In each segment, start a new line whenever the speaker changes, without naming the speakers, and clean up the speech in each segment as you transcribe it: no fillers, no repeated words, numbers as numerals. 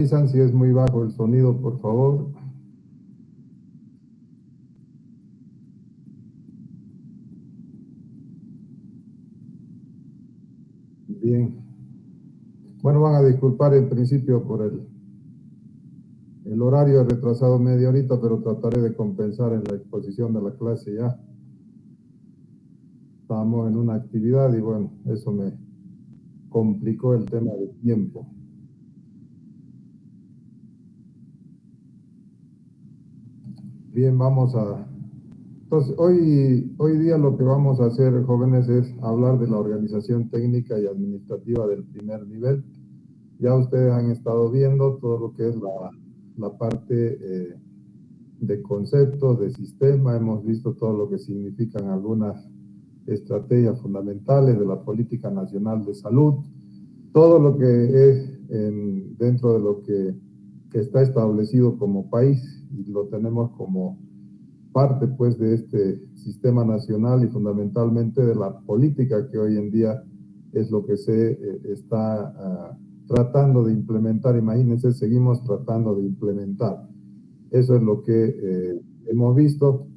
Avisan si es muy bajo el sonido, por favor. Bien. Bueno, van a disculpar en principio por el horario retrasado media horita, pero trataré de compensar en la exposición de la clase ya. Estamos en una actividad y bueno, eso me complicó el tema de tiempo. Bien, vamos a... Entonces, hoy día lo que vamos a hacer, jóvenes, es hablar de la organización técnica y administrativa del primer nivel. Ya ustedes han estado viendo todo lo que es la parte de conceptos, de sistema, hemos visto todo lo que significan algunas estrategias fundamentales de la Política Nacional de Salud, todo lo que es dentro de lo que está establecido como país y lo tenemos como parte pues de este sistema nacional y fundamentalmente de la política que hoy en día es lo que se está tratando de implementar. Imagínense, seguimos tratando de implementar. Eso es lo que hemos visto.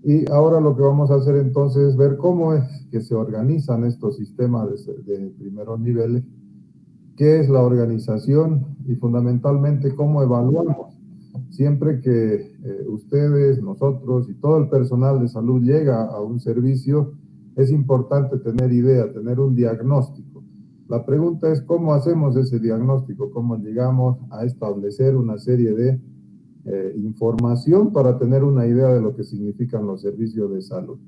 Y ahora lo que vamos a hacer entonces es ver cómo es que se organizan estos sistemas de primeros niveles, qué es la organización y fundamentalmente cómo evaluamos. Siempre que ustedes, nosotros y todo el personal de salud llega a un servicio, es importante tener idea, tener un diagnóstico. La pregunta es cómo hacemos ese diagnóstico, cómo llegamos a establecer una serie de información para tener una idea de lo que significan los servicios de salud.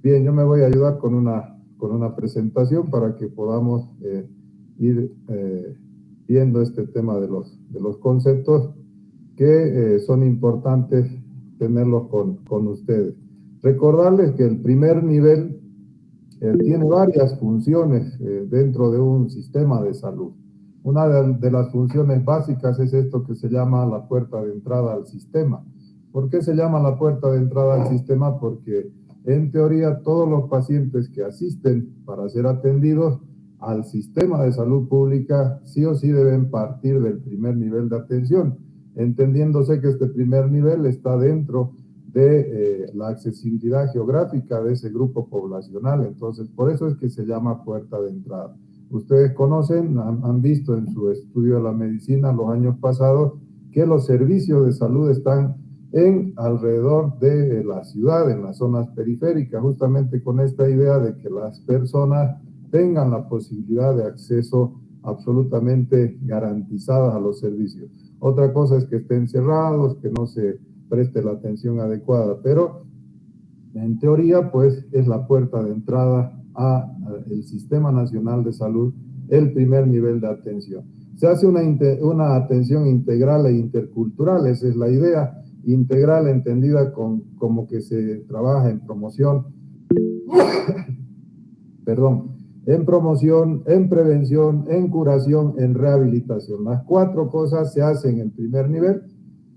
Bien, yo me voy a ayudar con una presentación para que podamos ir viendo este tema de los conceptos que son importantes tenerlos con ustedes. Recordarles que el primer nivel tiene varias funciones dentro de un sistema de salud. Una de las funciones básicas es esto que se llama la puerta de entrada al sistema. ¿Por qué se llama la puerta de entrada al sistema? Porque en teoría todos los pacientes que asisten para ser atendidos al sistema de salud pública sí o sí deben partir del primer nivel de atención, entendiéndose que este primer nivel está dentro de la accesibilidad geográfica de ese grupo poblacional. Entonces, por eso es que se llama puerta de entrada. Ustedes conocen, han visto en su estudio de la medicina los años pasados que los servicios de salud están en alrededor de la ciudad, en las zonas periféricas, justamente con esta idea de que las personas tengan la posibilidad de acceso absolutamente garantizadas a los servicios. Otra cosa es que estén cerrados, que no se preste la atención adecuada, pero en teoría pues es la puerta de entrada al Sistema Nacional de Salud, el primer nivel de atención. Se hace una atención integral e intercultural, esa es la idea, integral entendida como que se trabaja en promoción, perdón, en promoción, en prevención, en curación, en rehabilitación. Las cuatro cosas se hacen en primer nivel.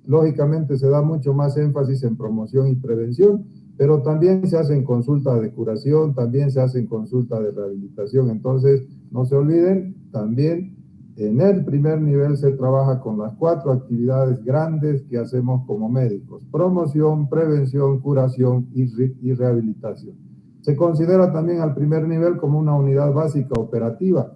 Lógicamente se da mucho más énfasis en promoción y prevención, pero también se hacen consultas de curación, también se hacen consultas de rehabilitación. Entonces, no se olviden, también en el primer nivel se trabaja con las cuatro actividades grandes que hacemos como médicos: promoción, prevención, curación y rehabilitación. Se considera también al primer nivel como una unidad básica operativa,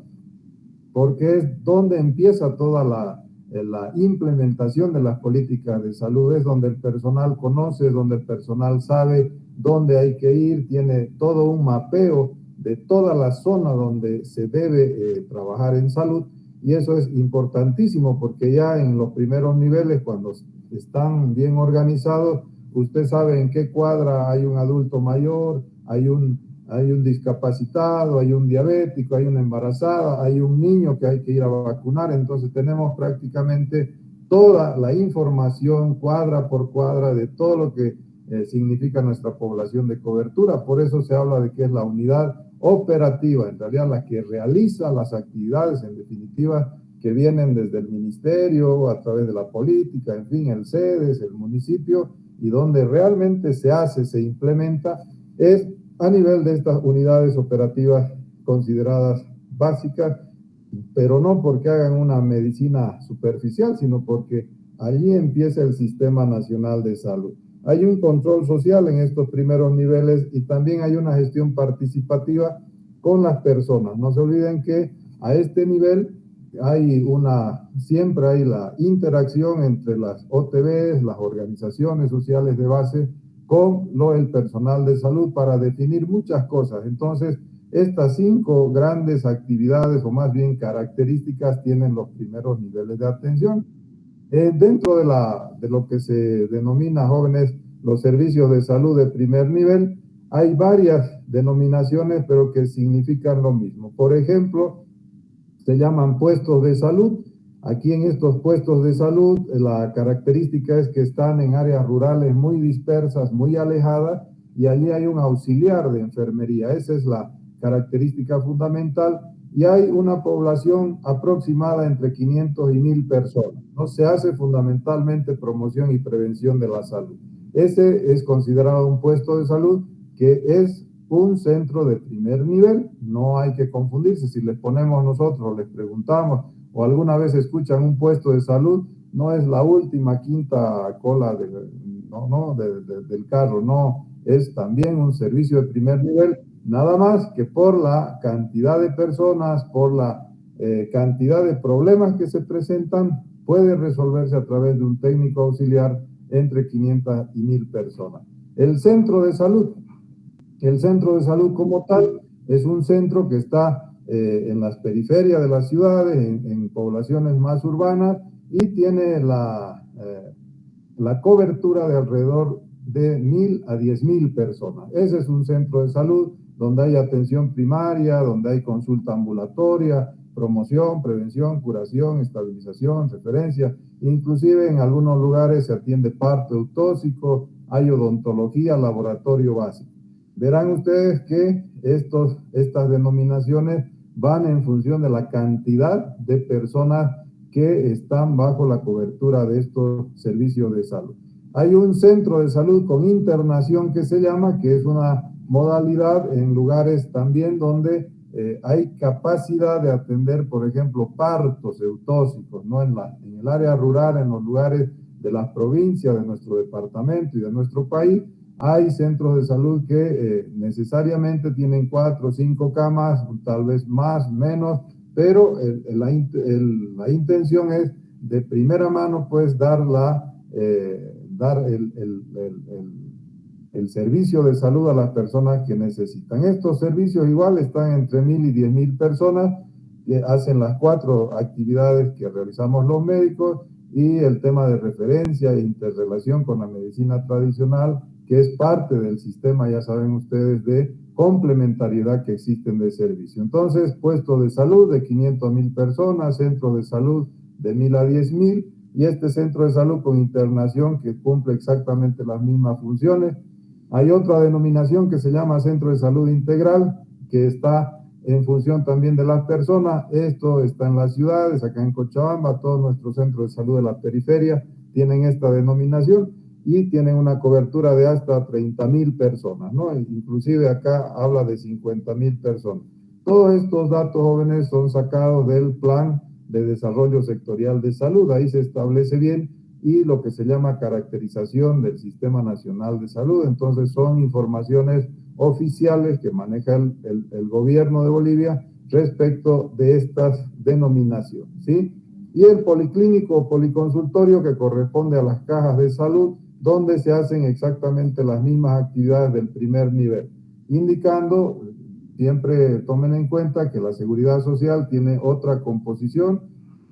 porque es donde empieza toda la implementación de las políticas de salud, es donde el personal conoce, donde el personal sabe dónde hay que ir, tiene todo un mapeo de toda la zona donde se debe trabajar en salud, y eso es importantísimo porque ya en los primeros niveles, cuando están bien organizados, usted sabe en qué cuadra hay un adulto mayor, hay un discapacitado, hay un diabético, hay una embarazada, hay un niño que hay que ir a vacunar. Entonces tenemos prácticamente toda la información cuadra por cuadra de todo lo que significa nuestra población de cobertura. Por eso se habla de que es la unidad operativa, en realidad la que realiza las actividades, en definitiva, que vienen desde el ministerio, a través de la política, en fin, el CEDES, el municipio, y donde realmente se hace, se implementa, es a nivel de estas unidades operativas consideradas básicas, pero no porque hagan una medicina superficial, sino porque allí empieza el Sistema Nacional de Salud. Hay un control social en estos primeros niveles y también hay una gestión participativa con las personas. No se olviden que a este nivel siempre hay la interacción entre las OTBs, las organizaciones sociales de base, con el personal de salud para definir muchas cosas. Entonces, estas 5 grandes actividades, o más bien características, tienen los primeros niveles de atención. Dentro de lo que se denomina, jóvenes, los servicios de salud de primer nivel, hay varias denominaciones, pero que significan lo mismo. Por ejemplo, se llaman puestos de salud. Aquí en estos puestos de salud, la característica es que están en áreas rurales muy dispersas, muy alejadas, y allí hay un auxiliar de enfermería. Esa es la característica fundamental, y hay una población aproximada entre 500 y 1000 personas, ¿no? Se hace fundamentalmente promoción y prevención de la salud. Ese es considerado un puesto de salud que es un centro de primer nivel. No hay que confundirse. Si les ponemos nosotros, les preguntamos, o alguna vez escuchan un puesto de salud, no es la última quinta cola del carro, no, es también un servicio de primer nivel, nada más que por la cantidad de personas, por la cantidad de problemas que se presentan, puede resolverse a través de un técnico auxiliar entre 500 y 1000 personas. El centro de salud como tal es un centro que está en las periferias de las ciudades, en poblaciones más urbanas, y tiene la cobertura de alrededor de 1000 a 10.000 personas. Ese es un centro de salud donde hay atención primaria, donde hay consulta ambulatoria, promoción, prevención, curación, estabilización, referencia. Inclusive en algunos lugares se atiende parto eutóxico, hay odontología, laboratorio básico. Verán ustedes que estas denominaciones van en función de la cantidad de personas que están bajo la cobertura de estos servicios de salud. Hay un centro de salud con internación que se llama, que es una modalidad en lugares también donde hay capacidad de atender, por ejemplo, partos eutóxicos, ¿no? En el área rural, en los lugares de las provincias de nuestro departamento y de nuestro país, hay centros de salud que necesariamente tienen 4 o 5 camas, tal vez más, menos, pero la intención es de primera mano, pues, dar el servicio de salud a las personas que necesitan. Estos servicios igual están entre 1000 y 10.000 personas, que hacen las 4 actividades que realizamos los médicos, y el tema de referencia e interrelación con la medicina tradicional, que es parte del sistema, ya saben ustedes, de complementariedad que existen de servicio. Entonces, puesto de salud de 500 a 1000 personas, centro de salud de 1000 a 10.000, y este centro de salud con internación que cumple exactamente las mismas funciones. Hay otra denominación que se llama centro de salud integral, que está en función también de las personas. Esto está en las ciudades, acá en Cochabamba, todos nuestros centros de salud de la periferia tienen esta denominación y tienen una cobertura de hasta 30.000 personas, ¿no? Inclusive acá habla de 50.000 personas. Todos estos datos, jóvenes, son sacados del Plan de Desarrollo Sectorial de Salud. Ahí se establece bien, y lo que se llama caracterización del Sistema Nacional de Salud. Entonces son informaciones oficiales que maneja el gobierno de Bolivia respecto de estas denominaciones, ¿sí? Y el policlínico o policonsultorio, que corresponde a las cajas de salud, donde se hacen exactamente las mismas actividades del primer nivel, indicando, siempre tomen en cuenta que la seguridad social tiene otra composición,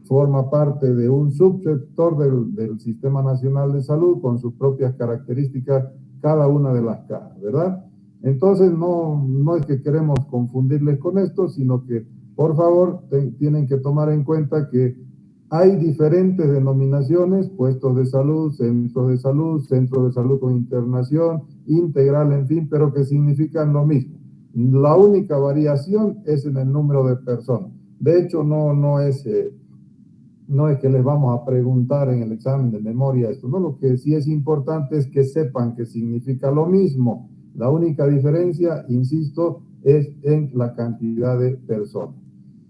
forma parte de un subsector del Sistema Nacional de Salud con sus propias características, cada una de las cajas, ¿verdad? Entonces, no es que queremos confundirles con esto, sino que, por favor, tienen que tomar en cuenta que hay diferentes denominaciones: puestos de salud, centro de salud con internación, integral, en fin, pero que significan lo mismo. La única variación es en el número de personas. De hecho, no es que les vamos a preguntar en el examen de memoria esto, no, lo que sí es importante es que sepan que significa lo mismo. La única diferencia, insisto, es en la cantidad de personas.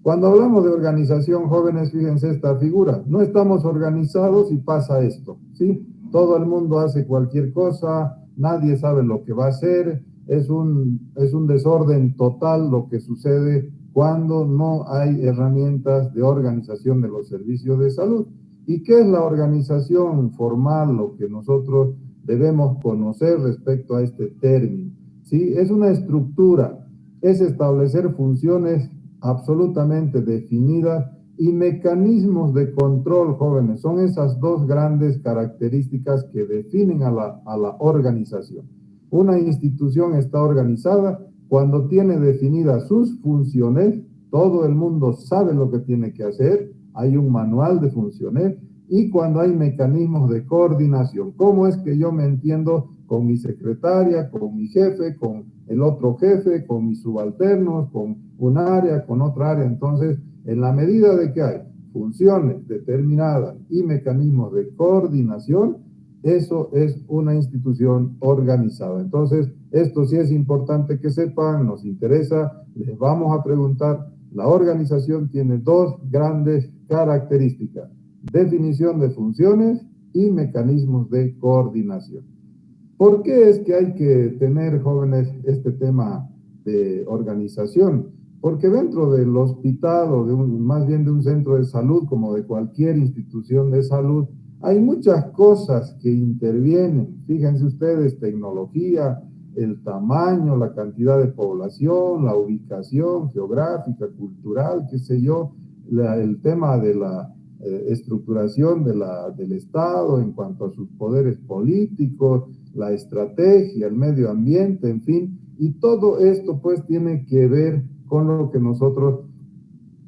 Cuando hablamos de organización, jóvenes, fíjense esta figura. No estamos organizados y pasa esto, ¿sí? Todo el mundo hace cualquier cosa, nadie sabe lo que va a hacer, es un desorden total lo que sucede cuando no hay herramientas de organización de los servicios de salud. ¿Y qué es la organización formal? Lo que nosotros debemos conocer respecto a este término, ¿sí? Es una estructura, es establecer funciones absolutamente definidas y mecanismos de control, jóvenes. Son esas dos grandes características que definen a la organización. Una institución está organizada cuando tiene definidas sus funciones, todo el mundo sabe lo que tiene que hacer, hay un manual de funciones, y cuando hay mecanismos de coordinación. ¿Cómo es que yo me entiendo con mi secretaria, con mi jefe, con el otro jefe, con mis subalternos, con un área, con otra área? Entonces, en la medida de que hay funciones determinadas y mecanismos de coordinación, eso es una institución organizada. Entonces, esto sí es importante que sepan, nos interesa, les vamos a preguntar. La organización tiene dos grandes características: definición de funciones y mecanismos de coordinación. ¿Por qué es que hay que tener, jóvenes, este tema de organización? Porque dentro del hospital o más bien de un centro de salud, como de cualquier institución de salud, hay muchas cosas que intervienen. Fíjense ustedes, tecnología, el tamaño, la cantidad de población, la ubicación geográfica, cultural, qué sé yo, el tema de la estructuración del Estado en cuanto a sus poderes políticos, la estrategia, el medio ambiente, en fin, y todo esto pues tiene que ver con lo que nosotros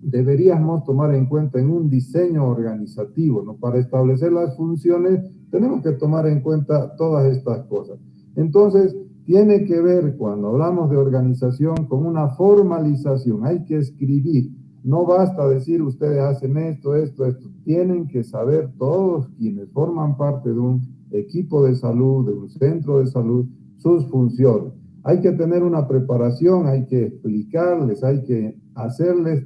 deberíamos tomar en cuenta en un diseño organizativo, ¿no? Para establecer las funciones tenemos que tomar en cuenta todas estas cosas. Entonces, tiene que ver, cuando hablamos de organización, con una formalización. Hay que escribir. No basta decir ustedes hacen esto, esto, esto. Tienen que saber todos quienes forman parte de un equipo de salud, de un centro de salud, sus funciones. Hay que tener una preparación, hay que explicarles, hay que hacerles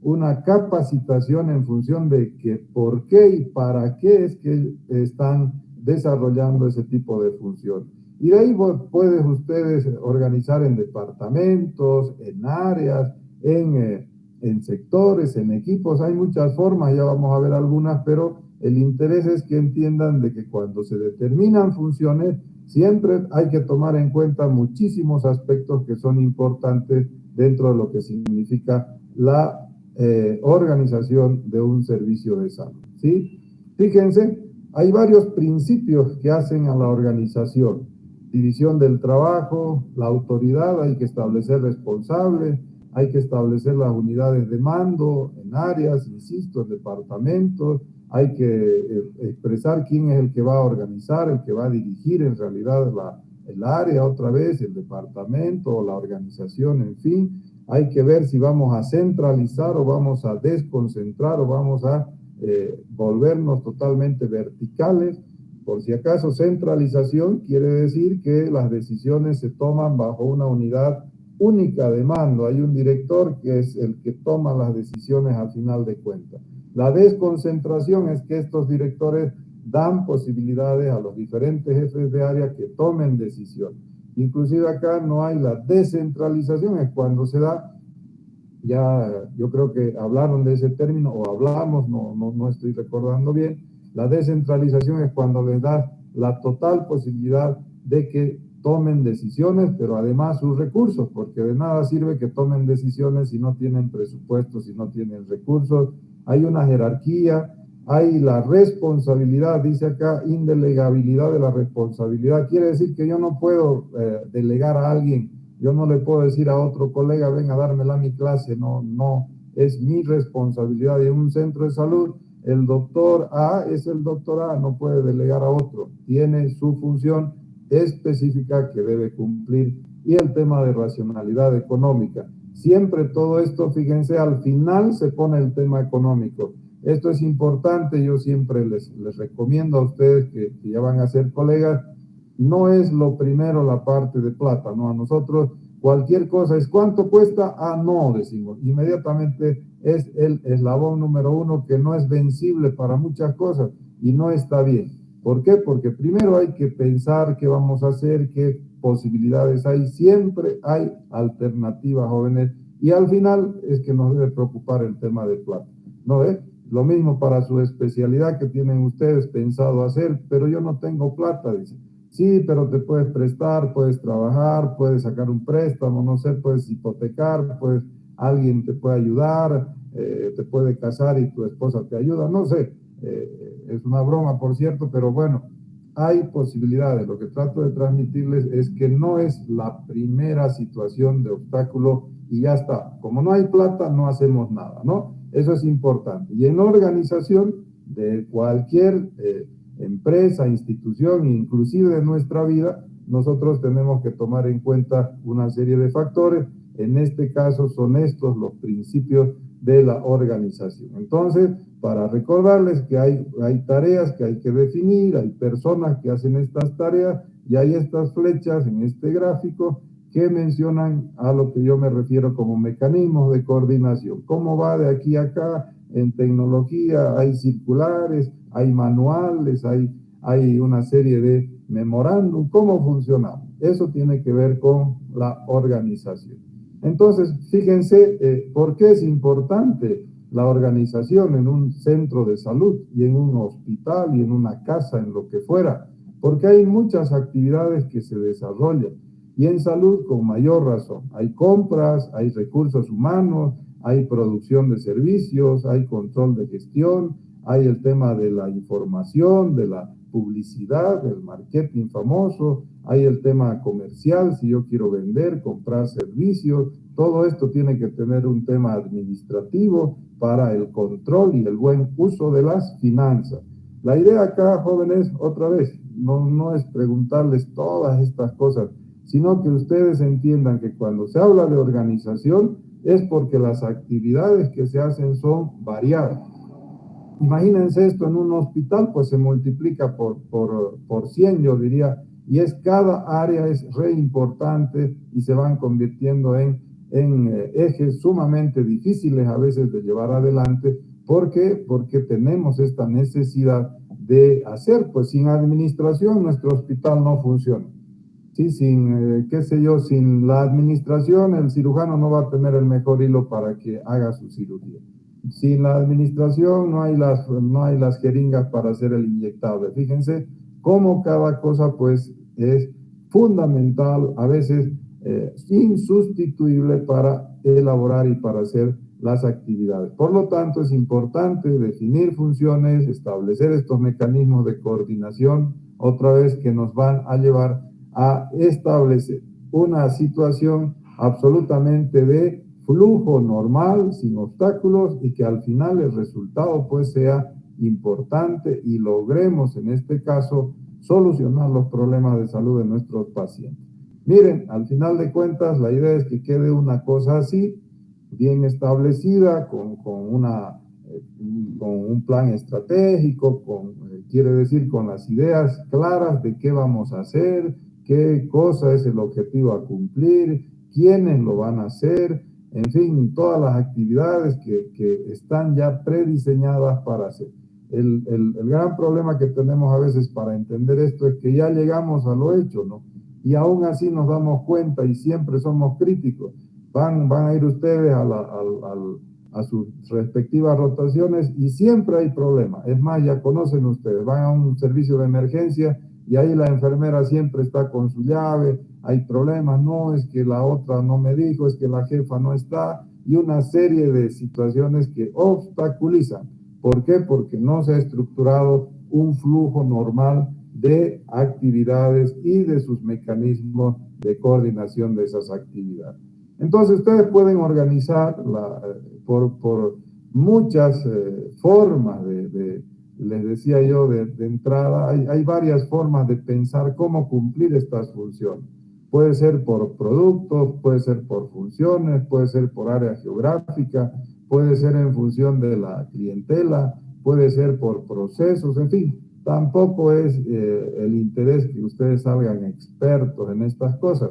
una capacitación en función de que por qué y para qué es que están desarrollando ese tipo de función. Y de ahí pueden ustedes organizar en departamentos, en áreas, en sectores, en equipos. Hay muchas formas, ya vamos a ver algunas, pero el interés es que entiendan de que cuando se determinan funciones, siempre hay que tomar en cuenta muchísimos aspectos que son importantes dentro de lo que significa la organización de un servicio de salud, ¿sí? Fíjense, hay varios principios que hacen a la organización. División del trabajo, la autoridad, hay que establecer responsables, hay que establecer las unidades de mando en áreas, insisto, en departamentos, hay que expresar quién es el que va a organizar, el que va a dirigir en realidad el área otra vez, el departamento o la organización, en fin. Hay que ver si vamos a centralizar o vamos a desconcentrar o vamos a volvernos totalmente verticales. Por si acaso, centralización quiere decir que las decisiones se toman bajo una unidad única de mando. Hay un director que es el que toma las decisiones al final de cuentas. La desconcentración es que estos directores dan posibilidades a los diferentes jefes de área que tomen decisiones. Inclusive acá no hay la descentralización, es cuando se da, ya yo creo que hablaron de ese término o hablamos, no estoy recordando bien. La descentralización es cuando les da la total posibilidad de que tomen decisiones, pero además sus recursos, porque de nada sirve que tomen decisiones si no tienen presupuesto, si no tienen recursos. Hay una jerarquía, hay la responsabilidad, dice acá, indelegabilidad de la responsabilidad. Quiere decir que yo no puedo delegar a alguien, yo no le puedo decir a otro colega, ven a dármela a mi clase, no, es mi responsabilidad. Y en un centro de salud, el doctor A es el doctor A, no puede delegar a otro, tiene su función específica que debe cumplir. Y el tema de racionalidad económica. Siempre todo esto, fíjense, al final se pone el tema económico. Esto es importante, yo siempre les recomiendo a ustedes que ya van a ser colegas, no es lo primero la parte de plata, ¿no? A nosotros cualquier cosa es ¿cuánto cuesta? Ah, no, decimos. Inmediatamente es el eslabón número uno que no es vencible para muchas cosas y no está bien. ¿Por qué? Porque primero hay que pensar qué vamos a hacer, qué posibilidades hay. Siempre hay alternativas, jóvenes. Y al final es que nos debe preocupar el tema de plata. ¿No es? Lo mismo para su especialidad que tienen ustedes pensado hacer, pero yo no tengo plata, dice. Sí, pero te puedes prestar, puedes trabajar, puedes sacar un préstamo, no sé, puedes hipotecar, puedes, alguien te puede ayudar, te puede casar y tu esposa te ayuda, no sé. Es una broma, por cierto, pero bueno, hay posibilidades. Lo que trato de transmitirles es que no es la primera situación de obstáculo y ya está. Como no hay plata, no hacemos nada, ¿no? Eso es importante. Y en organización de cualquier empresa, institución, inclusive de nuestra vida, nosotros tenemos que tomar en cuenta una serie de factores. En este caso son estos los principios de la organización. Entonces, para recordarles que hay tareas que hay que definir, hay personas que hacen estas tareas y hay estas flechas en este gráfico que mencionan a lo que yo me refiero como mecanismos de coordinación. ¿Cómo va de aquí a acá? En tecnología hay circulares, hay manuales, hay una serie de memorándum. ¿Cómo funcionamos? Eso tiene que ver con la organización. Entonces, fíjense por qué es importante la organización en un centro de salud y en un hospital y en una casa, en lo que fuera, porque hay muchas actividades que se desarrollan. Y en salud con mayor razón. Hay compras, hay recursos humanos, hay producción de servicios, hay control de gestión, hay el tema de la información, de la publicidad, del marketing famoso, hay el tema comercial, si yo quiero vender, comprar servicios, todo esto tiene que tener un tema administrativo para el control y el buen uso de las finanzas. La idea acá, jóvenes, otra vez, no es preguntarles todas estas cosas, sino que ustedes entiendan que cuando se habla de organización es porque las actividades que se hacen son variadas. Imagínense esto en un hospital, pues se multiplica por 100, yo diría, y es cada área es re importante y se van convirtiendo en ejes sumamente difíciles a veces de llevar adelante. ¿Por qué? Porque tenemos esta necesidad de hacer, pues sin administración nuestro hospital no funciona. Sí, sin, qué sé yo, sin la administración, el cirujano no va a tener el mejor hilo para que haga su cirugía. Sin la administración no hay las jeringas para hacer el inyectable. Fíjense cómo cada cosa pues es fundamental, a veces insustituible para elaborar y para hacer las actividades. Por lo tanto, es importante definir funciones, establecer estos mecanismos de coordinación, otra vez que nos van a llevar a establecer una situación absolutamente de flujo normal, sin obstáculos, y que al final el resultado pues sea importante y logremos en este caso solucionar los problemas de salud de nuestros pacientes. Miren, al final de cuentas la idea es que quede una cosa así, bien establecida, con un plan estratégico, quiere decir con las ideas claras de qué vamos a hacer, qué cosa es el objetivo a cumplir, quiénes lo van a hacer, en fin, todas las actividades que están ya prediseñadas para hacer. El gran problema que tenemos a veces para entender esto es que ya llegamos a lo hecho, ¿no? Y aún así nos damos cuenta y siempre somos críticos. Van a ir ustedes a sus respectivas rotaciones y siempre hay problemas. Es más, ya conocen ustedes, van a un servicio de emergencia y ahí la enfermera siempre está con su llave, hay problemas, no, es que la otra no me dijo, es que la jefa no está, y una serie de situaciones que obstaculizan. ¿Por qué? Porque no se ha estructurado un flujo normal de actividades y de sus mecanismos de coordinación de esas actividades. Entonces, ustedes pueden organizar por muchas formas les decía yo de entrada, hay varias formas de pensar cómo cumplir estas funciones. Puede ser por productos, puede ser por funciones, puede ser por área geográfica, puede ser en función de la clientela, puede ser por procesos, en fin. Tampoco es el interés que ustedes salgan expertos en estas cosas,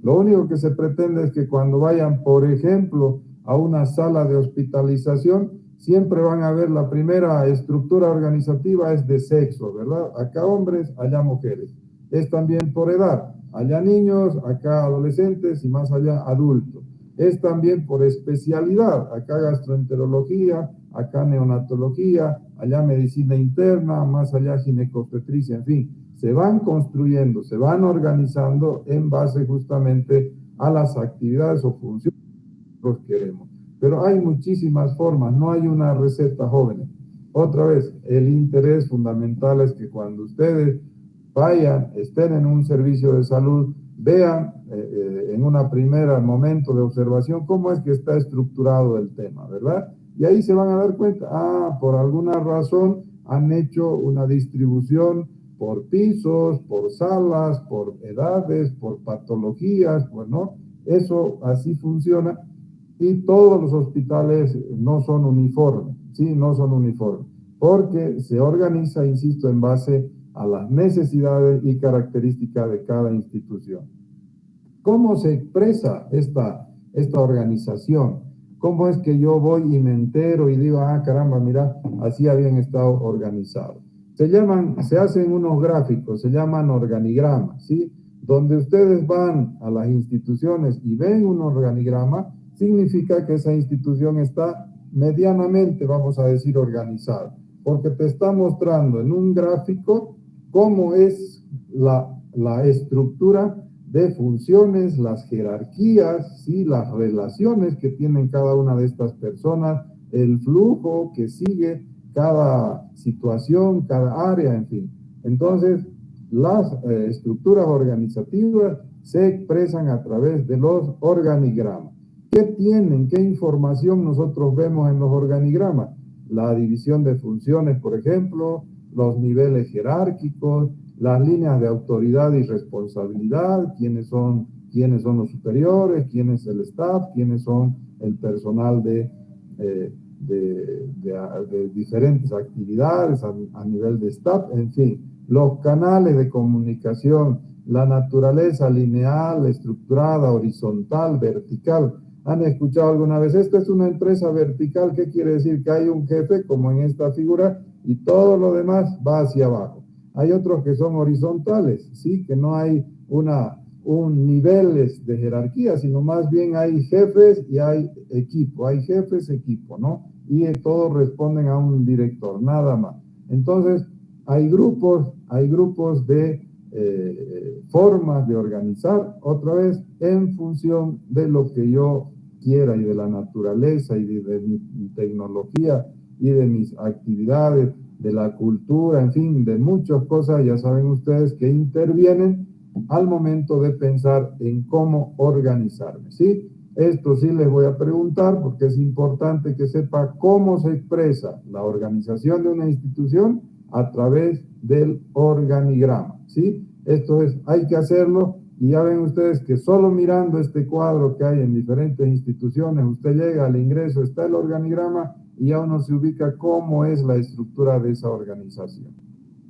Lo único que se pretende es que cuando vayan, por ejemplo, a una sala de hospitalización, siempre van a ver la primera estructura organizativa es de sexo, ¿verdad? Acá hombres, allá mujeres. Es también por edad, allá niños, acá adolescentes y más allá adultos. Es también por especialidad, acá gastroenterología, acá neonatología, allá medicina interna, más allá ginecobstetricia, en fin. Se van construyendo, se van organizando en base justamente a las actividades o funciones que nosotros queremos. Pero hay muchísimas formas, no hay una receta, jóvenes. Otra vez, el interés fundamental es que cuando ustedes vayan, estén en un servicio de salud, vean en un primer momento de observación cómo es que está estructurado el tema, ¿verdad? Y ahí se van a dar cuenta, por alguna razón han hecho una distribución por pisos, por salas, por edades, por patologías, pues no, eso así funciona y todos los hospitales no son uniformes, ¿sí? No son uniformes, porque se organiza, insisto, en base a las necesidades y características de cada institución. ¿Cómo se expresa esta organización? ¿Cómo es que yo voy y me entero y digo, caramba, mira, así habían estado organizados? Se hacen unos gráficos, se llaman organigramas, ¿sí? Donde ustedes van a las instituciones y ven un organigrama, significa que esa institución está medianamente, vamos a decir, organizada, porque te está mostrando en un gráfico cómo es la estructura de funciones, las jerarquías, ¿sí? Las relaciones que tienen cada una de estas personas, el flujo que sigue cada situación, cada área, en fin. Entonces, las estructuras organizativas se expresan a través de los organigramas. ¿Qué tienen? ¿Qué información nosotros vemos en los organigramas? La división de funciones, por ejemplo, los niveles jerárquicos, las líneas de autoridad y responsabilidad, quiénes son los superiores, quién es el staff, quiénes son el personal de diferentes actividades a nivel de staff, en fin, los canales de comunicación, la naturaleza lineal, estructurada, horizontal, vertical. ¿Han escuchado alguna vez? Esta es una empresa vertical, ¿qué quiere decir? Que hay un jefe, como en esta figura, y todo lo demás va hacia abajo. Hay otros que son horizontales, ¿sí? Que no hay un niveles de jerarquía, sino más bien hay jefes y hay equipo, hay jefes, equipo, ¿no? Y todos responden a un director, nada más. Entonces, hay grupos de formas de organizar, otra vez, en función de lo que yo quiera y de la naturaleza y de mi tecnología y de mis actividades, de la cultura, en fin, de muchas cosas, ya saben ustedes, que intervienen al momento de pensar en cómo organizarme, ¿sí? Esto sí les voy a preguntar porque es importante que sepa cómo se expresa la organización de una institución a través del organigrama, ¿sí? Esto es, hay que hacerlo y ya ven ustedes que solo mirando este cuadro que hay en diferentes instituciones, usted llega al ingreso, está el organigrama y ya uno se ubica cómo es la estructura de esa organización.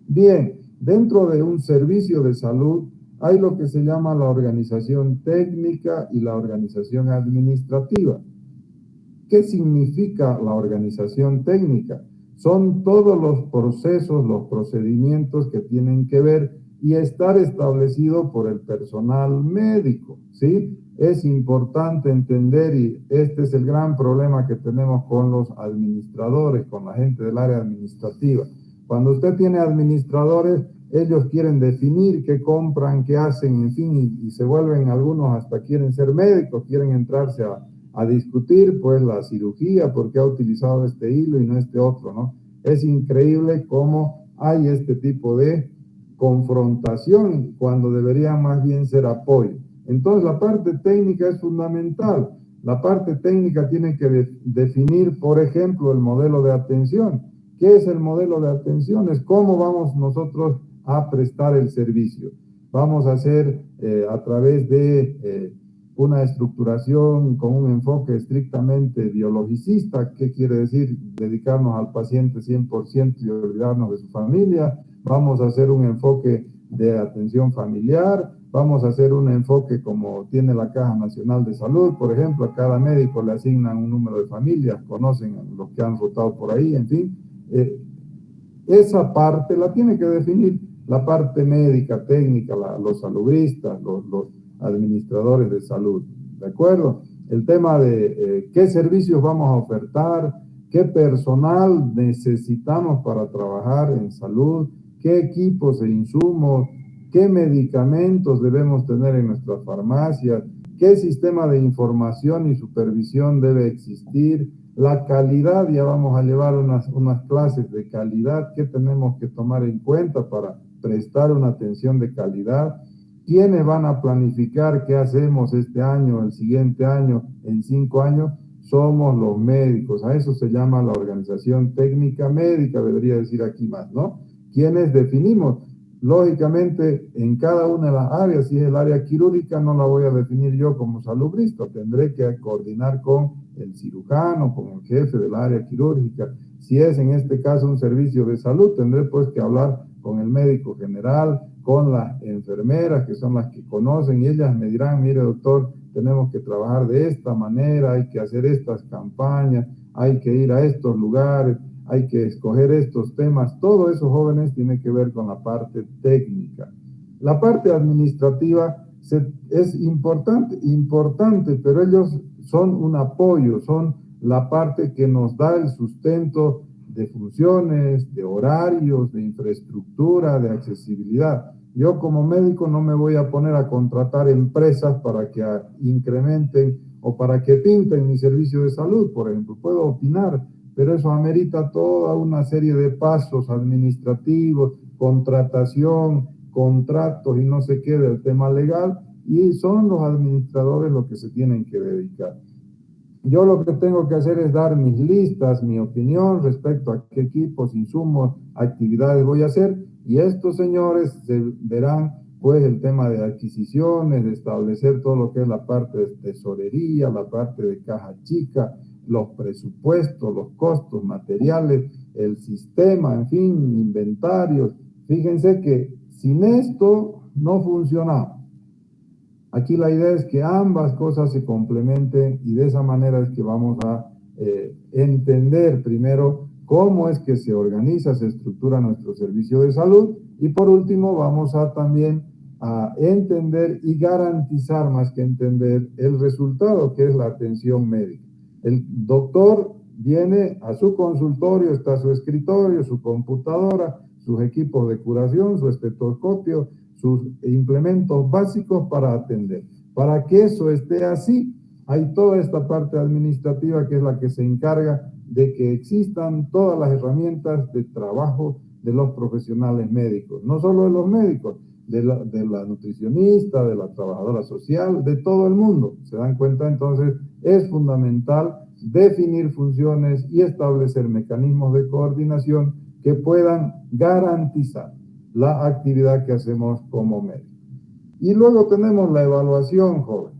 Bien, dentro de un servicio de salud hay lo que se llama la organización técnica y la organización administrativa. ¿Qué significa la organización técnica? Son todos los procesos, los procedimientos que tienen que ver y estar establecido por el personal médico, ¿sí? Es importante entender, y este es el gran problema que tenemos con los administradores, con la gente del área administrativa. Cuando usted tiene administradores, ellos quieren definir qué compran, qué hacen, en fin, y se vuelven algunos hasta quieren ser médicos, quieren entrarse a discutir pues la cirugía, por qué ha utilizado este hilo y no este otro, ¿no? Es increíble cómo hay este tipo de confrontación cuando debería más bien ser apoyo. Entonces la parte técnica es fundamental. La parte técnica tiene que definir, por ejemplo, el modelo de atención. ¿Qué es el modelo de atención? Es cómo vamos nosotros a prestar el servicio. Vamos a hacer a través de una estructuración con un enfoque estrictamente biologicista. ¿Qué quiere decir? Dedicarnos al paciente 100% y olvidarnos de su familia. Vamos a hacer un enfoque de atención familiar, vamos a hacer un enfoque como tiene la Caja Nacional de Salud, por ejemplo, a cada médico le asignan un número de familias, conocen a los que han votado por ahí, en fin. Esa parte la tiene que definir la parte médica, técnica, los salubristas, los administradores de salud, ¿de acuerdo? El tema de qué servicios vamos a ofertar, qué personal necesitamos para trabajar en salud, qué equipos e insumos, qué medicamentos debemos tener en nuestras farmacias, qué sistema de información y supervisión debe existir, la calidad, ya vamos a llevar unas clases de calidad, qué tenemos que tomar en cuenta para prestar una atención de calidad, quiénes van a planificar qué hacemos este año, el siguiente año, en 5 años, somos los médicos. A eso se llama la organización técnica médica, debería decir aquí más, ¿no? ¿Quiénes definimos? Lógicamente, en cada una de las áreas, si es el área quirúrgica, no la voy a definir yo como salubrista, tendré que coordinar con el cirujano, con el jefe del área quirúrgica. Si es en este caso un servicio de salud, tendré pues que hablar con el médico general, con las enfermeras, que son las que conocen, y ellas me dirán, mire doctor, tenemos que trabajar de esta manera, hay que hacer estas campañas, hay que ir a estos lugares, hay que escoger estos temas. Todo eso, jóvenes, tiene que ver con la parte técnica. La parte administrativa es importante, pero ellos son un apoyo, son la parte que nos da el sustento de funciones, de horarios, de infraestructura, de accesibilidad. Yo como médico no me voy a poner a contratar empresas para que incrementen o para que pinten mi servicio de salud, por ejemplo. Puedo opinar, pero eso amerita toda una serie de pasos administrativos, contratación, contratos y no sé qué del tema legal, y son los administradores los que se tienen que dedicar. Yo lo que tengo que hacer es dar mis listas, mi opinión respecto a qué equipos, insumos, actividades voy a hacer, y estos señores se verán pues el tema de adquisiciones, de establecer todo lo que es la parte de tesorería, la parte de caja chica, los presupuestos, los costos materiales, el sistema, en fin, inventarios. Fíjense que sin esto no funcionamos. Aquí la idea es que ambas cosas se complementen, y de esa manera es que vamos a entender primero cómo es que se organiza, se estructura nuestro servicio de salud, y por último vamos a también a entender y garantizar, más que entender, el resultado, que es la atención médica. El doctor viene a su consultorio, está su escritorio, su computadora, sus equipos de curación, su estetoscopio, sus implementos básicos para atender. Para que eso esté así, hay toda esta parte administrativa que es la que se encarga de que existan todas las herramientas de trabajo de los profesionales médicos, no solo de los médicos, de la nutricionista, de la trabajadora social, de todo el mundo. ¿Se dan cuenta? Entonces, es fundamental definir funciones y establecer mecanismos de coordinación que puedan garantizar la actividad que hacemos como médicos. Y luego tenemos la evaluación, jóvenes.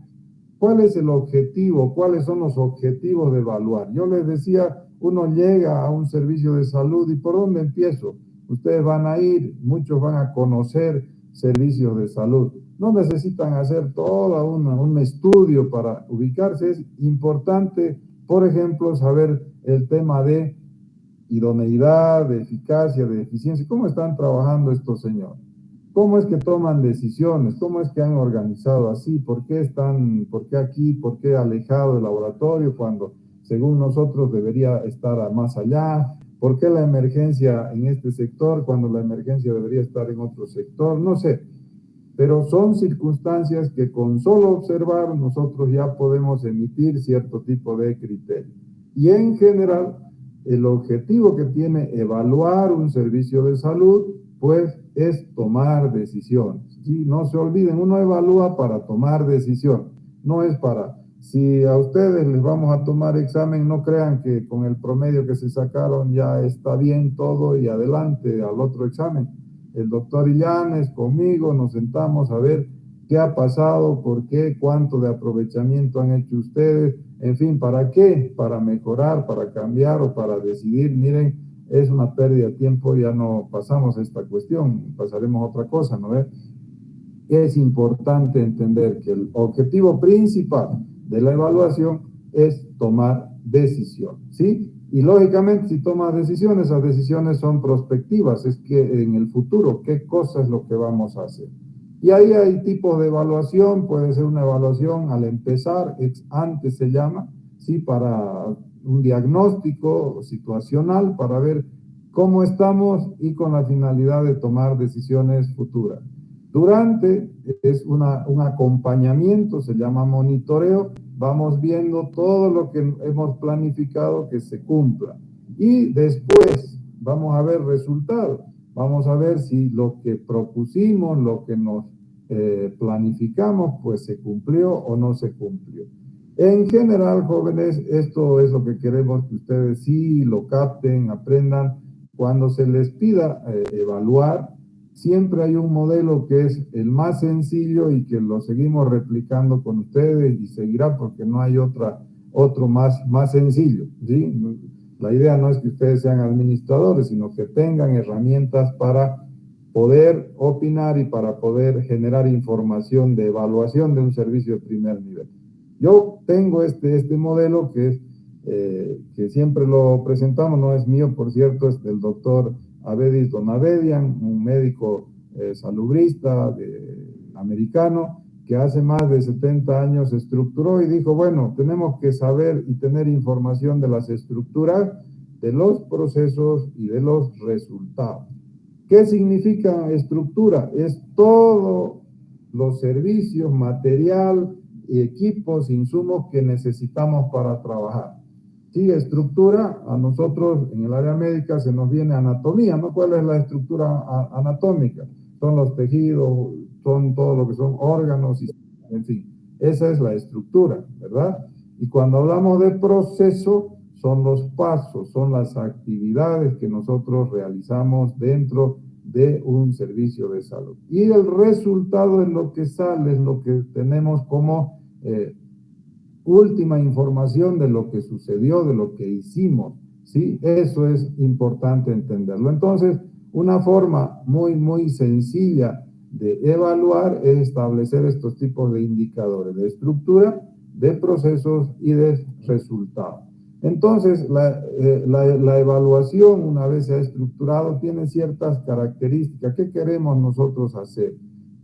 ¿Cuál es el objetivo? ¿Cuáles son los objetivos de evaluar? Yo les decía, uno llega a un servicio de salud, ¿y por dónde empiezo? Ustedes van a ir, muchos van a conocer servicios de salud. No necesitan hacer todo un estudio para ubicarse. Es importante, por ejemplo, saber el tema de idoneidad, de eficacia, de eficiencia. ¿Cómo están trabajando estos señores? ¿Cómo es que toman decisiones? ¿Cómo es que han organizado así? ¿Por qué aquí? ¿Por qué alejado del laboratorio cuando según nosotros debería estar más allá? ¿Por qué la emergencia en este sector cuando la emergencia debería estar en otro sector? No sé, pero son circunstancias que con solo observar nosotros ya podemos emitir cierto tipo de criterio. Y en general, el objetivo que tiene evaluar un servicio de salud, pues es tomar decisiones. ¿Sí? No se olviden, uno evalúa para tomar decisión, no es para, si a ustedes les vamos a tomar examen, no crean que con el promedio que se sacaron ya está bien todo y adelante al otro examen. El doctor Illanes conmigo nos sentamos a ver qué ha pasado, por qué, cuánto de aprovechamiento han hecho ustedes, en fin, ¿para qué? Para mejorar, para cambiar o para decidir. Miren, es una pérdida de tiempo, ya no pasamos esta cuestión, pasaremos a otra cosa, ¿no ves? es importante entender que el objetivo principal de la evaluación es tomar decisión, ¿sí? Y lógicamente, si tomas decisiones, esas decisiones son prospectivas, es que en el futuro, ¿qué cosa es lo que vamos a hacer? Y ahí hay tipos de evaluación, puede ser una evaluación al empezar, ex ante se llama, ¿sí? Para un diagnóstico situacional, para ver cómo estamos y con la finalidad de tomar decisiones futuras. Durante es un acompañamiento, se llama monitoreo, vamos viendo todo lo que hemos planificado que se cumpla. Y después vamos a ver resultados, vamos a ver si lo que propusimos, lo que nos planificamos, pues se cumplió o no se cumplió. En general, jóvenes, esto es lo que queremos que ustedes sí lo capten, aprendan. Cuando se les pida evaluar, siempre hay un modelo que es el más sencillo y que lo seguimos replicando con ustedes y seguirá porque no hay otro más sencillo, ¿sí? La idea no es que ustedes sean administradores, sino que tengan herramientas para poder opinar y para poder generar información de evaluación de un servicio de primer nivel. Yo tengo este modelo que es que siempre lo presentamos, no es mío, por cierto, es del doctor Avedis Donavedian, un médico salubrista americano, que hace más de 70 años estructuró y dijo, bueno, tenemos que saber y tener información de las estructuras, de los procesos y de los resultados. ¿Qué significa estructura? Es todos los servicios, material, equipos, insumos que necesitamos para trabajar. Sí, estructura, a nosotros en el área médica se nos viene anatomía, ¿no? ¿Cuál es la estructura anatómica? Son los tejidos, son todo lo que son órganos, en fin, esa es la estructura, ¿verdad? Y cuando hablamos de proceso, son los pasos, son las actividades que nosotros realizamos dentro de un servicio de salud. Y el resultado es lo que sale, es lo que tenemos como última información de lo que sucedió, de lo que hicimos, ¿sí? Eso es importante entenderlo. Entonces, una forma muy sencilla de evaluar es establecer estos tipos de indicadores de estructura, de procesos y de resultados. Entonces, la evaluación, una vez se ha estructurado, tiene ciertas características. ¿Qué queremos nosotros hacer?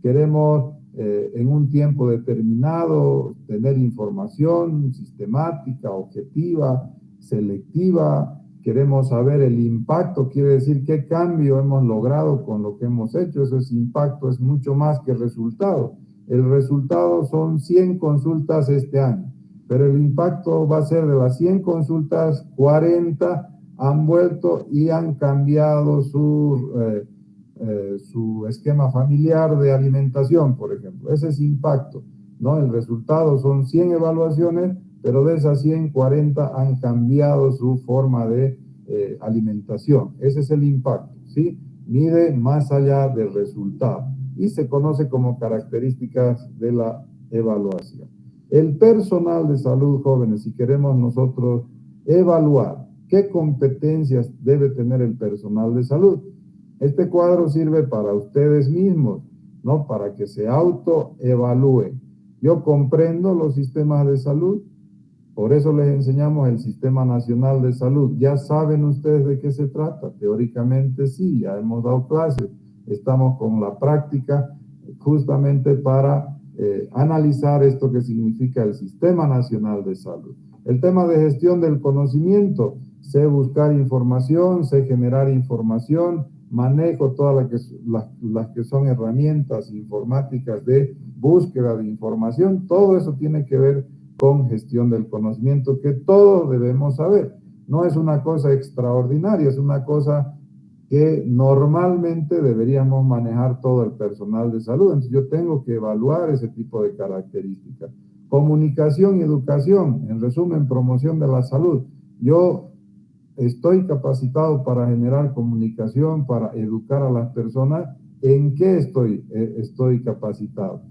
Queremos en un tiempo determinado tener información sistemática, objetiva, selectiva. Queremos saber el impacto, quiere decir qué cambio hemos logrado con lo que hemos hecho. Ese impacto es mucho más que resultado. El resultado son 100 consultas este año, pero el impacto va a ser de las 100 consultas, 40 han vuelto y han cambiado su esquema familiar de alimentación, por ejemplo. Ese es impacto, ¿no? El resultado son 100 evaluaciones, pero de esas 100, 40 han cambiado su forma de alimentación. Ese es el impacto, ¿sí? Mide más allá del resultado y se conoce como características de la evaluación. El personal de salud, jóvenes, si queremos nosotros evaluar qué competencias debe tener el personal de salud, este cuadro sirve para ustedes mismos, ¿no? Para que se autoevalúen. Yo comprendo los sistemas de salud, por eso les enseñamos el Sistema Nacional de Salud. ¿Ya saben ustedes de qué se trata? Teóricamente sí, ya hemos dado clases. Estamos con la práctica justamente para analizar esto que significa el Sistema Nacional de Salud. El tema de gestión del conocimiento, sé buscar información, sé generar información, manejo todas las que son herramientas informáticas de búsqueda de información. Todo eso tiene que ver con gestión del conocimiento, que todos debemos saber. No es una cosa extraordinaria, es una cosa que normalmente deberíamos manejar todo el personal de salud. Entonces yo tengo que evaluar ese tipo de características. Comunicación y educación, en resumen, promoción de la salud. Yo estoy capacitado para generar comunicación, para educar a las personas. ¿En qué estoy capacitado?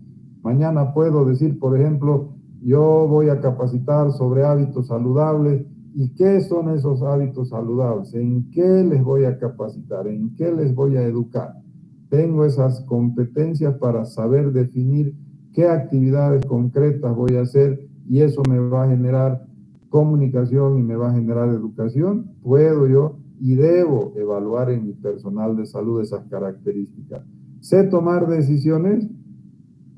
Mañana puedo decir, por ejemplo, yo voy a capacitar sobre hábitos saludables. ¿Y qué son esos hábitos saludables? ¿En qué les voy a capacitar? ¿En qué les voy a educar? tengo esas competencias para saber definir qué actividades concretas voy a hacer y eso me va a generar comunicación y me va a generar educación, puedo yo y debo evaluar en mi personal de salud esas características. Sé tomar decisiones.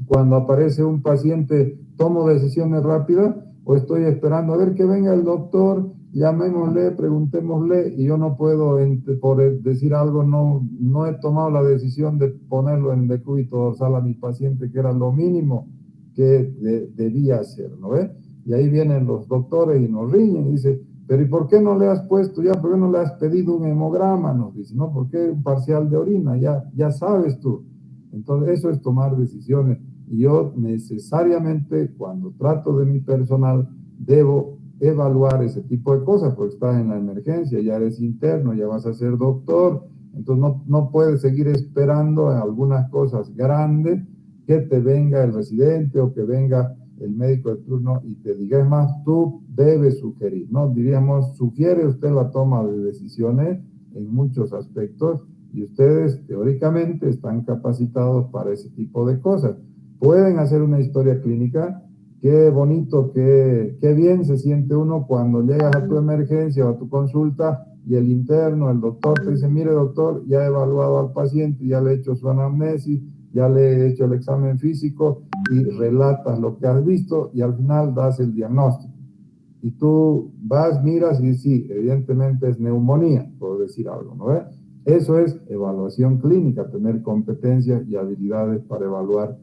Cuando aparece un paciente, ¿tomo decisiones rápidas o estoy esperando a ver que venga el doctor, llamémosle, preguntémosle y yo no puedo, por decir algo, no he tomado la decisión de ponerlo en decúbito dorsal a mi paciente, que era lo mínimo que debía hacer, ¿no ve? Y ahí vienen los doctores y nos riñen y dicen, pero ¿y por qué no le has puesto ya? ¿Por qué no le has pedido un hemograma? Nos dice, no, ¿por qué un parcial de orina? Ya sabes tú. Entonces eso es tomar decisiones. Y yo necesariamente, cuando trato de mi personal, debo evaluar ese tipo de cosas, porque estás en la emergencia, ya eres interno, ya vas a ser doctor, entonces no puedes seguir esperando en algunas cosas grandes que te venga el residente o que venga el médico de turno y te diga. Es más, tú debes sugerir, ¿no? Diríamos, sugiere usted la toma de decisiones en muchos aspectos y ustedes teóricamente están capacitados para ese tipo de cosas. Pueden hacer una historia clínica. Qué bonito, qué bien se siente uno cuando llegas a tu emergencia o a tu consulta y el interno, el doctor te dice, mire doctor, ya he evaluado al paciente, ya le he hecho su anamnesis, ya le he hecho el examen físico y relatas lo que has visto y al final das el diagnóstico. Y tú vas, miras y sí, evidentemente es neumonía, por decir algo, ¿no ves? Eso es evaluación clínica, tener competencias y habilidades para evaluar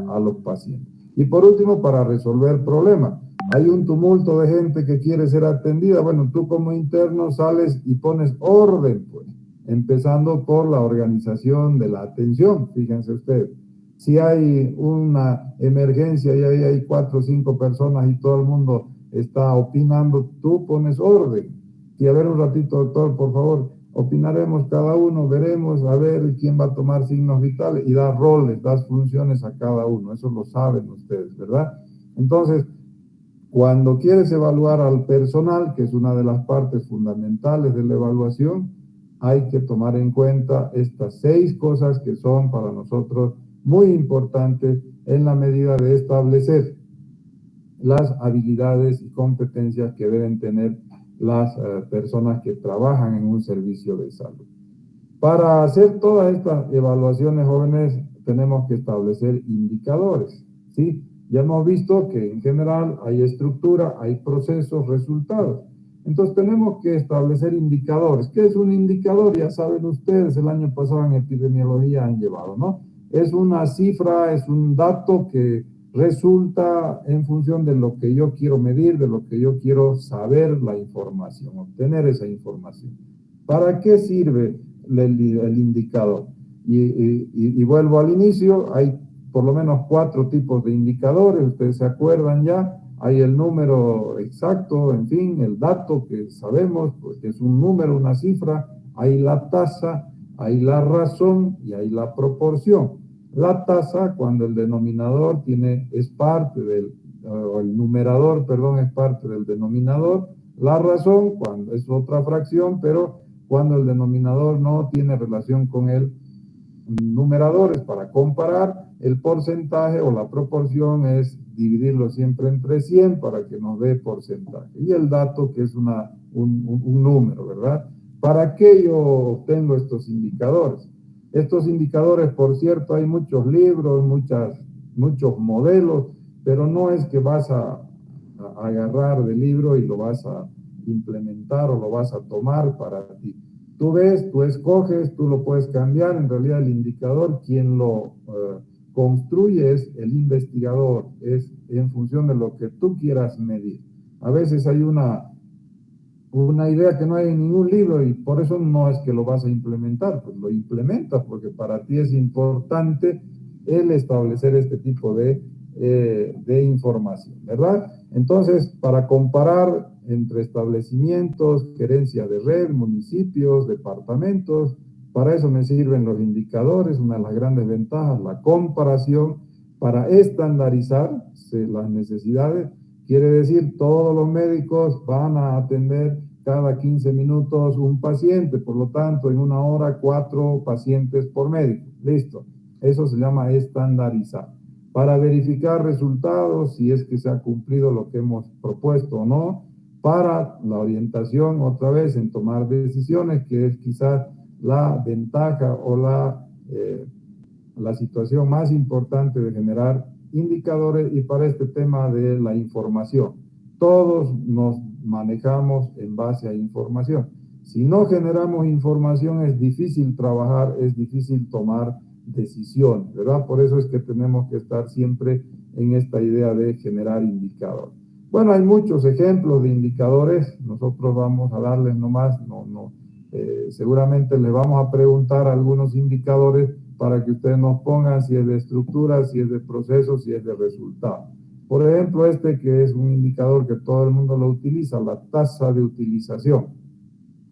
a los pacientes. Y por último, para resolver problemas. Hay un tumulto de gente que quiere ser atendida. Bueno, tú como interno sales y pones orden, pues, empezando por la organización de la atención. Fíjense ustedes, si hay una emergencia y ahí hay 4 o 5 personas y todo el mundo está opinando, tú pones orden. Y a ver un ratito, doctor, por favor, opinaremos cada uno, veremos a ver quién va a tomar signos vitales y dar roles, das funciones a cada uno. Eso lo saben ustedes, ¿verdad? Entonces, cuando quieres evaluar al personal, que es una de las partes fundamentales de la evaluación, hay que tomar en cuenta estas 6 cosas que son para nosotros muy importantes en la medida de establecer las habilidades y competencias que deben tener las personas que trabajan en un servicio de salud. Para hacer todas estas evaluaciones, jóvenes, tenemos que establecer indicadores, ¿sí? Ya hemos visto que en general hay estructura, hay procesos, resultados. Entonces tenemos que establecer indicadores. ¿Qué es un indicador? Ya saben ustedes, el año pasado en epidemiología han llevado, ¿no? Es una cifra, es un dato que resulta en función de lo que yo quiero medir, de lo que yo quiero saber, la información, obtener esa información. ¿Para qué sirve el indicador? Y vuelvo al inicio, hay por lo menos 4 tipos de indicadores, ustedes se acuerdan ya, hay el número exacto, en fin, el dato que sabemos, pues que es un número, una cifra, hay la tasa, hay la razón y hay la proporción. La tasa, cuando el denominador es parte del, o el numerador, perdón, es parte del denominador. La razón, cuando es otra fracción, pero cuando el denominador no tiene relación con el numerador, es para comparar. El porcentaje o la proporción es dividirlo siempre entre 100 para que nos dé porcentaje. Y el dato, que es un número, ¿verdad? ¿Para qué yo obtengo estos indicadores? Estos indicadores, por cierto, hay muchos libros, muchos modelos, pero no es que vas a agarrar del libro y lo vas a implementar o lo vas a tomar para ti. Tú ves, tú escoges, tú lo puedes cambiar. En realidad el indicador, quien lo construye es el investigador, es en función de lo que tú quieras medir. A veces hay una idea que no hay en ningún libro y por eso no es que lo vas a implementar, pues lo implementas porque para ti es importante el establecer este tipo de información, ¿verdad? Entonces, para comparar entre establecimientos, gerencia de red, municipios, departamentos, para eso me sirven los indicadores. Una de las grandes ventajas, la comparación, para estandarizar las necesidades. Quiere decir, todos los médicos van a atender cada 15 minutos un paciente, por lo tanto, en una hora 4 pacientes por médico. Listo. Eso se llama estandarizar. Para verificar resultados, si es que se ha cumplido lo que hemos propuesto o no, para la orientación otra vez en tomar decisiones, que es quizás la ventaja o la situación más importante de generar indicadores, y para este tema de la información. Todos nos manejamos en base a información. Si no generamos información, es difícil trabajar, es difícil tomar decisiones, ¿verdad? Por eso es que tenemos que estar siempre en esta idea de generar indicadores. Bueno, hay muchos ejemplos de indicadores, nosotros vamos a darles nomás, seguramente les vamos a preguntar algunos indicadores para que ustedes nos pongan si es de estructura, si es de proceso, si es de resultado. Por ejemplo, este que es un indicador que todo el mundo lo utiliza, la tasa de utilización,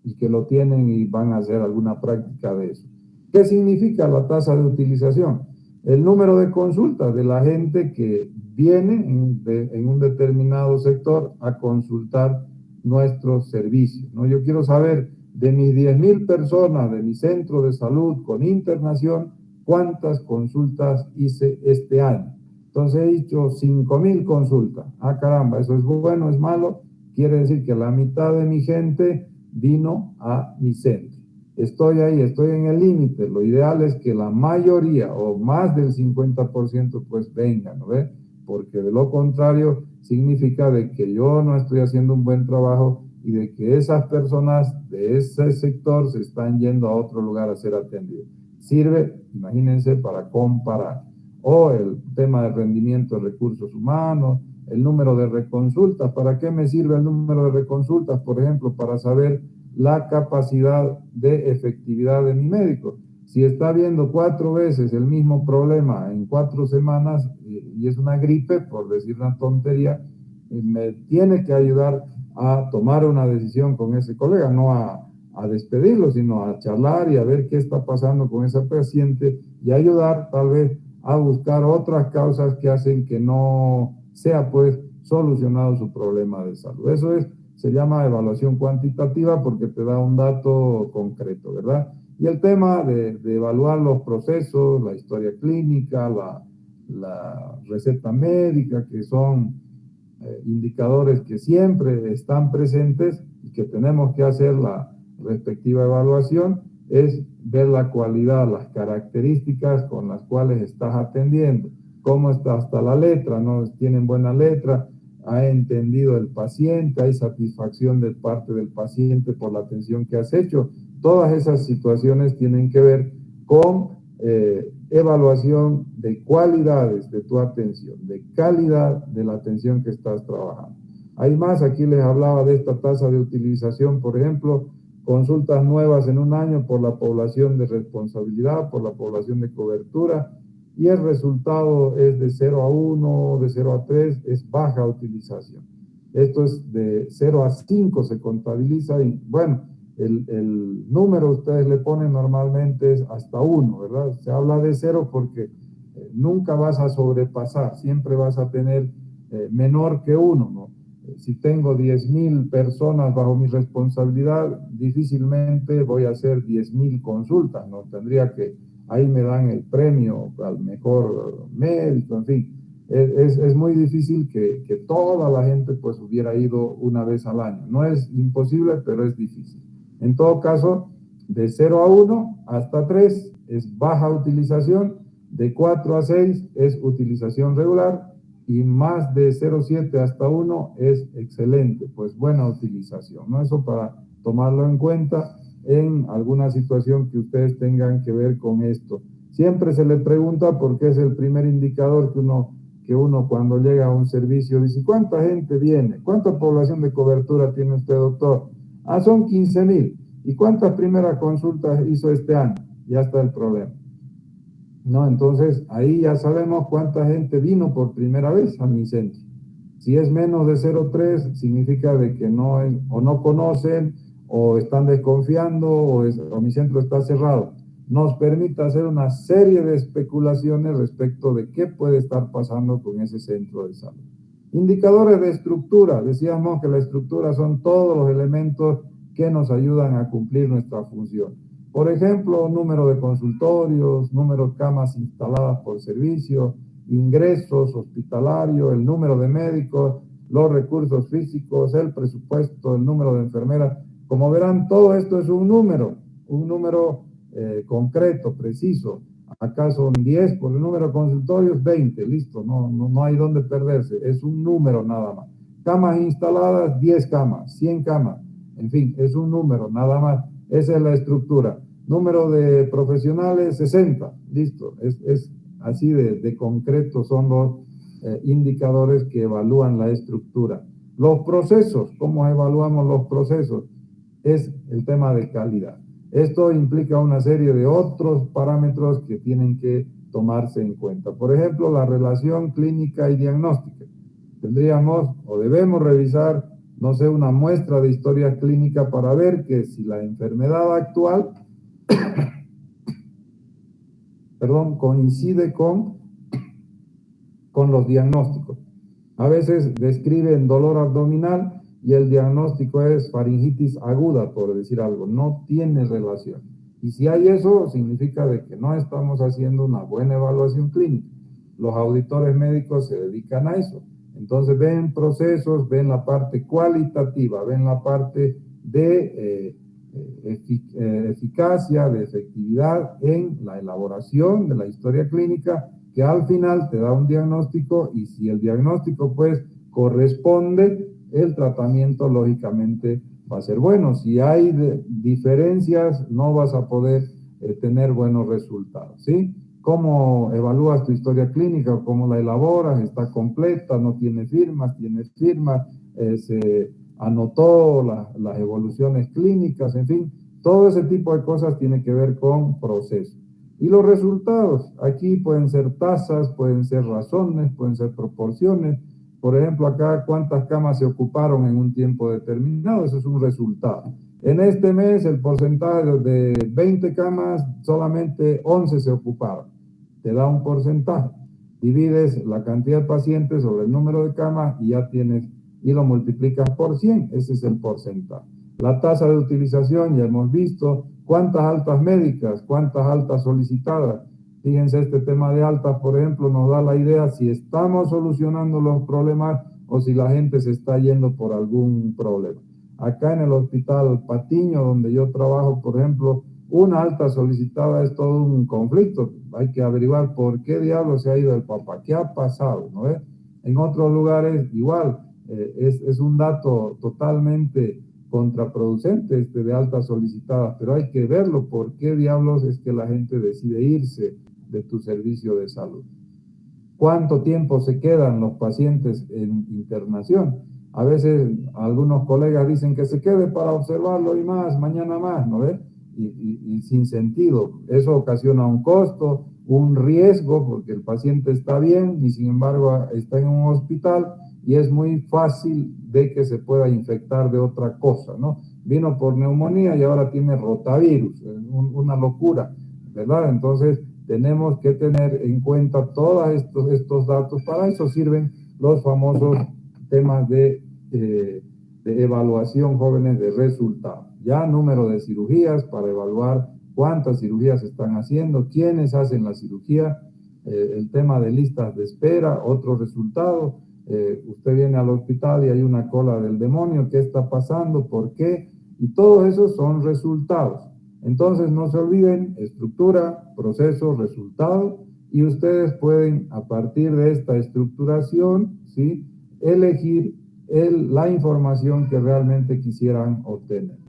y que lo tienen y van a hacer alguna práctica de eso. ¿Qué significa la tasa de utilización? El número de consultas de la gente que viene en un determinado sector a consultar nuestros servicios, ¿no? Yo quiero saber de mis 10.000 personas de mi centro de salud con internación, ¿cuántas consultas hice este año? Entonces he hecho 5.000 consultas. Ah, caramba, ¿eso es bueno, es malo? Quiere decir que la mitad de mi gente vino a mi centro. Estoy ahí, estoy en el límite. Lo ideal es que la mayoría o más del 50% pues vengan, ¿no ve? Porque de lo contrario significa de que yo no estoy haciendo un buen trabajo y de que esas personas de ese sector se están yendo a otro lugar a ser atendidos. Sirve, imagínense, para comparar. O el tema de rendimiento de recursos humanos, el número de reconsultas. ¿Para qué me sirve el número de reconsultas? Por ejemplo, para saber la capacidad de efectividad de mi médico. Si está viendo 4 veces el mismo problema en 4 semanas y es una gripe, por decir una tontería, me tiene que ayudar a tomar una decisión con ese colega, no a despedirlo, sino a charlar y a ver qué está pasando con esa paciente y ayudar tal vez a buscar otras causas que hacen que no sea pues solucionado su problema de salud. Eso se llama evaluación cuantitativa porque te da un dato concreto, ¿verdad? Y el tema de evaluar los procesos, la historia clínica, la receta médica, que son indicadores que siempre están presentes y que tenemos que hacer la respectiva evaluación, es ver la cualidad, las características con las cuales estás atendiendo, cómo está hasta la letra, ¿no? Tienen buena letra, ha entendido el paciente, hay satisfacción de parte del paciente por la atención que has hecho. Todas esas situaciones tienen que ver con evaluación de cualidades de tu atención, de calidad de la atención que estás trabajando. Hay más, aquí les hablaba de esta tasa de utilización, por ejemplo, consultas nuevas en un año por la población de responsabilidad, por la población de cobertura, y el resultado es de 0 a 1, de 0 a 3, es baja utilización. Esto es de 0 a 5 se contabiliza y bueno, el número ustedes le ponen normalmente es hasta 1, ¿verdad? Se habla de 0 porque nunca vas a sobrepasar, siempre vas a tener menor que 1, ¿no? Si tengo 10.000 personas bajo mi responsabilidad, difícilmente voy a hacer 10.000 consultas, ¿no? Tendría que, ahí me dan el premio al mejor médico, en fin. Es muy difícil que toda la gente pues hubiera ido una vez al año. No es imposible, pero es difícil. En todo caso, de 0 a 1 hasta 3 es baja utilización, de 4 a 6 es utilización regular y más de 0,7 hasta 1 es excelente, pues buena utilización, ¿no? Eso para tomarlo en cuenta en alguna situación que ustedes tengan que ver con esto. Siempre se le pregunta porque es el primer indicador que uno cuando llega a un servicio dice, ¿cuánta gente viene? ¿Cuánta población de cobertura tiene usted, doctor? Ah, son 15.000. ¿Y cuántas primeras consultas hizo este año? Ya está el problema, ¿no? Entonces, ahí ya sabemos cuánta gente vino por primera vez a mi centro. Si es menos de 0,3, significa de que o no conocen, o están desconfiando, o mi centro está cerrado. Nos permite hacer una serie de especulaciones respecto de qué puede estar pasando con ese centro de salud. Indicadores de estructura. Decíamos que la estructura son todos los elementos que nos ayudan a cumplir nuestra función. Por ejemplo, número de consultorios, número de camas instaladas por servicio, ingresos hospitalarios, el número de médicos, los recursos físicos, el presupuesto, el número de enfermeras. Como verán, todo esto es un número concreto, preciso. Acá son 10, por el número de consultorios, 20, listo, no hay dónde perderse, es un número nada más. Camas instaladas, 10 camas, 100 camas, en fin, es un número nada más, esa es la estructura. Número de profesionales, 60, listo, es así de concreto son los indicadores que evalúan la estructura. Los procesos, ¿cómo evaluamos los procesos? Es el tema de calidad. Esto implica una serie de otros parámetros que tienen que tomarse en cuenta. Por ejemplo, la relación clínica y diagnóstica. Tendríamos o debemos revisar, no sé, una muestra de historia clínica para ver que si la enfermedad actual coincide con los diagnósticos. A veces describen dolor abdominal y el diagnóstico es faringitis aguda, por decir algo. No tiene relación. Y si hay eso, significa de que no estamos haciendo una buena evaluación clínica. Los auditores médicos se dedican a eso. Entonces ven procesos, ven la parte cualitativa, ven la parte de eficacia, de efectividad en la elaboración de la historia clínica, que al final te da un diagnóstico, y si el diagnóstico pues corresponde, el tratamiento lógicamente va a ser bueno. Si hay diferencias, no vas a poder tener buenos resultados, ¿sí? ¿Cómo evalúas tu historia clínica? ¿Cómo la elaboras? ¿Está completa? ¿No tiene firmas? ¿Tiene firmas? ¿Se anotó las evoluciones clínicas? En fin, todo ese tipo de cosas tiene que ver con procesos. Y los resultados, aquí pueden ser tasas, pueden ser razones, pueden ser proporciones. Por ejemplo, acá cuántas camas se ocuparon en un tiempo determinado, eso es un resultado. En este mes el porcentaje de 20 camas, solamente 11 se ocuparon. Te da un porcentaje. Divides la cantidad de pacientes sobre el número de camas y ya tienes, y lo multiplicas por 100, ese es el porcentaje. La tasa de utilización, ya hemos visto, cuántas altas médicas, cuántas altas solicitadas. Fíjense, este tema de altas, por ejemplo, nos da la idea si estamos solucionando los problemas o si la gente se está yendo por algún problema. Acá en el Hospital Patiño, donde yo trabajo, por ejemplo, una alta solicitada es todo un conflicto. Hay que averiguar por qué diablos se ha ido el papá, qué ha pasado, ¿no es? En otros lugares igual, es un dato totalmente contraproducente de altas solicitadas, pero hay que verlo, por qué diablos es que la gente decide irse de tu servicio de salud. ¿Cuánto tiempo se quedan los pacientes en internación? A veces algunos colegas dicen que se quede para observarlo y más, mañana más, ¿no ves? Y sin sentido. Eso ocasiona un costo, un riesgo, porque el paciente está bien y sin embargo está en un hospital y es muy fácil de que se pueda infectar de otra cosa, ¿no? Vino por neumonía y ahora tiene rotavirus, una locura, ¿verdad? Entonces tenemos que tener en cuenta todos estos datos. Para eso sirven los famosos temas de evaluación, jóvenes, de resultados. Ya número de cirugías para evaluar cuántas cirugías están haciendo, quiénes hacen la cirugía, el tema de listas de espera, otro resultado. Usted viene al hospital y hay una cola del demonio, ¿qué está pasando? ¿Por qué? Y todos esos son resultados. Entonces no se olviden, estructura, proceso, resultado, y ustedes pueden a partir de esta estructuración, ¿sí?, elegir la información que realmente quisieran obtener.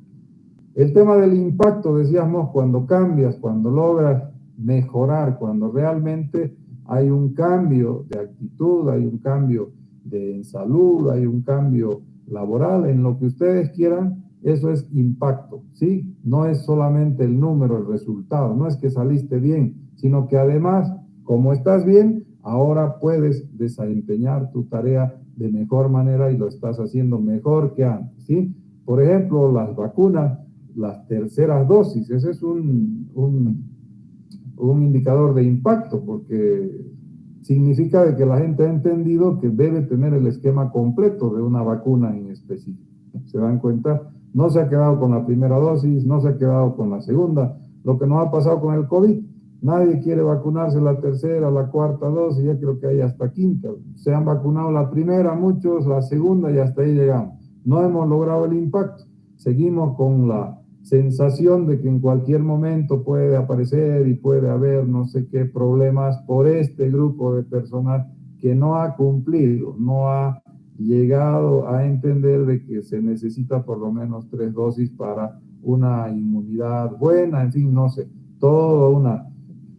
El tema del impacto, decíamos, cuando cambias, cuando logras mejorar, cuando realmente hay un cambio de actitud, hay un cambio de salud, hay un cambio laboral, en lo que ustedes quieran, eso es impacto, ¿sí? No es solamente el número, el resultado, no es que saliste bien, sino que además, como estás bien, ahora puedes desempeñar tu tarea de mejor manera y lo estás haciendo mejor que antes, ¿sí? Por ejemplo, las vacunas, las terceras dosis, ese es un indicador de impacto, porque significa de que la gente ha entendido que debe tener el esquema completo de una vacuna en específico. ¿Se dan cuenta? No se ha quedado con la primera dosis, no se ha quedado con la segunda. Lo que nos ha pasado con el COVID, nadie quiere vacunarse la tercera, la cuarta dosis, ya creo que hay hasta quinta. Se han vacunado la primera, muchos, la segunda y hasta ahí llegamos. No hemos logrado el impacto. Seguimos con la sensación de que en cualquier momento puede aparecer y puede haber no sé qué problemas por este grupo de personas que no ha cumplido, no ha llegado a entender de que se necesita por lo menos 3 dosis para una inmunidad buena, en fin, no sé, toda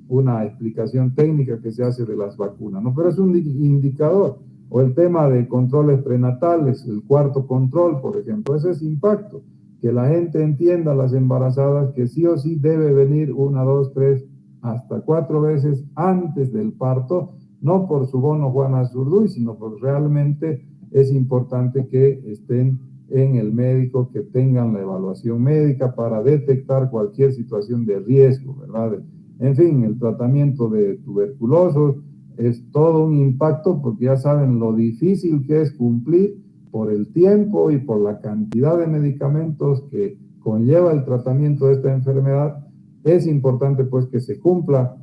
una explicación técnica que se hace de las vacunas, ¿no? Pero es un indicador. O el tema de controles prenatales, el cuarto control, por ejemplo, ese es impacto. Que la gente entienda, las embarazadas, que sí o sí debe venir 1, 2, 3, hasta 4 veces antes del parto, no por su bono Juana Zurduy, sino porque realmente es importante que estén en el médico, que tengan la evaluación médica para detectar cualquier situación de riesgo, ¿verdad? En fin, el tratamiento de tuberculosos es todo un impacto porque ya saben lo difícil que es cumplir por el tiempo y por la cantidad de medicamentos que conlleva el tratamiento de esta enfermedad. Es importante pues que se cumpla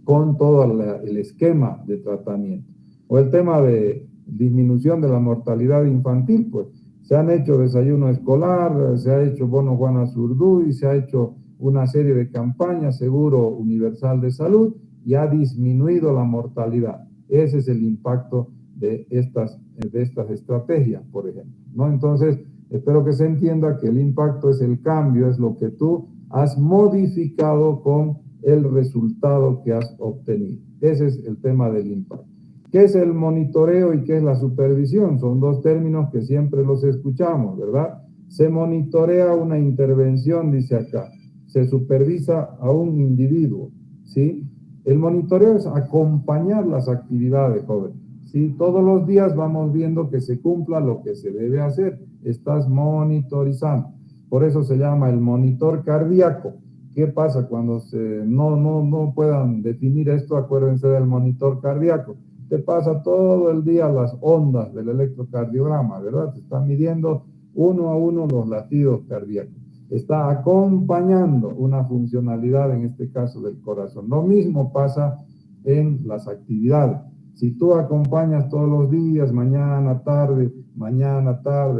con todo el esquema de tratamiento. O el tema de disminución de la mortalidad infantil, pues se han hecho desayuno escolar, se ha hecho bono Juana Zurduy, se ha hecho una serie de campañas, seguro universal de salud, y ha disminuido la mortalidad. Ese es el impacto de estas estrategias, por ejemplo, ¿no? Entonces, espero que se entienda que el impacto es el cambio, es lo que tú has modificado con el resultado que has obtenido. Ese es el tema del impacto. ¿Qué es el monitoreo y qué es la supervisión? Son dos términos que siempre los escuchamos, ¿verdad? Se monitorea una intervención, dice acá. Se supervisa a un individuo, ¿sí? El monitoreo es acompañar las actividades, joven. ¿Sí? Todos los días vamos viendo que se cumpla lo que se debe hacer. Estás monitorizando. Por eso se llama el monitor cardíaco. ¿Qué pasa cuando no puedan definir esto? Acuérdense del monitor cardíaco. Te pasa todo el día las ondas del electrocardiograma, ¿verdad? Te está midiendo uno a uno los latidos cardíacos. Está acompañando una funcionalidad, en este caso del corazón. Lo mismo pasa en las actividades. Si tú acompañas todos los días, mañana, tarde,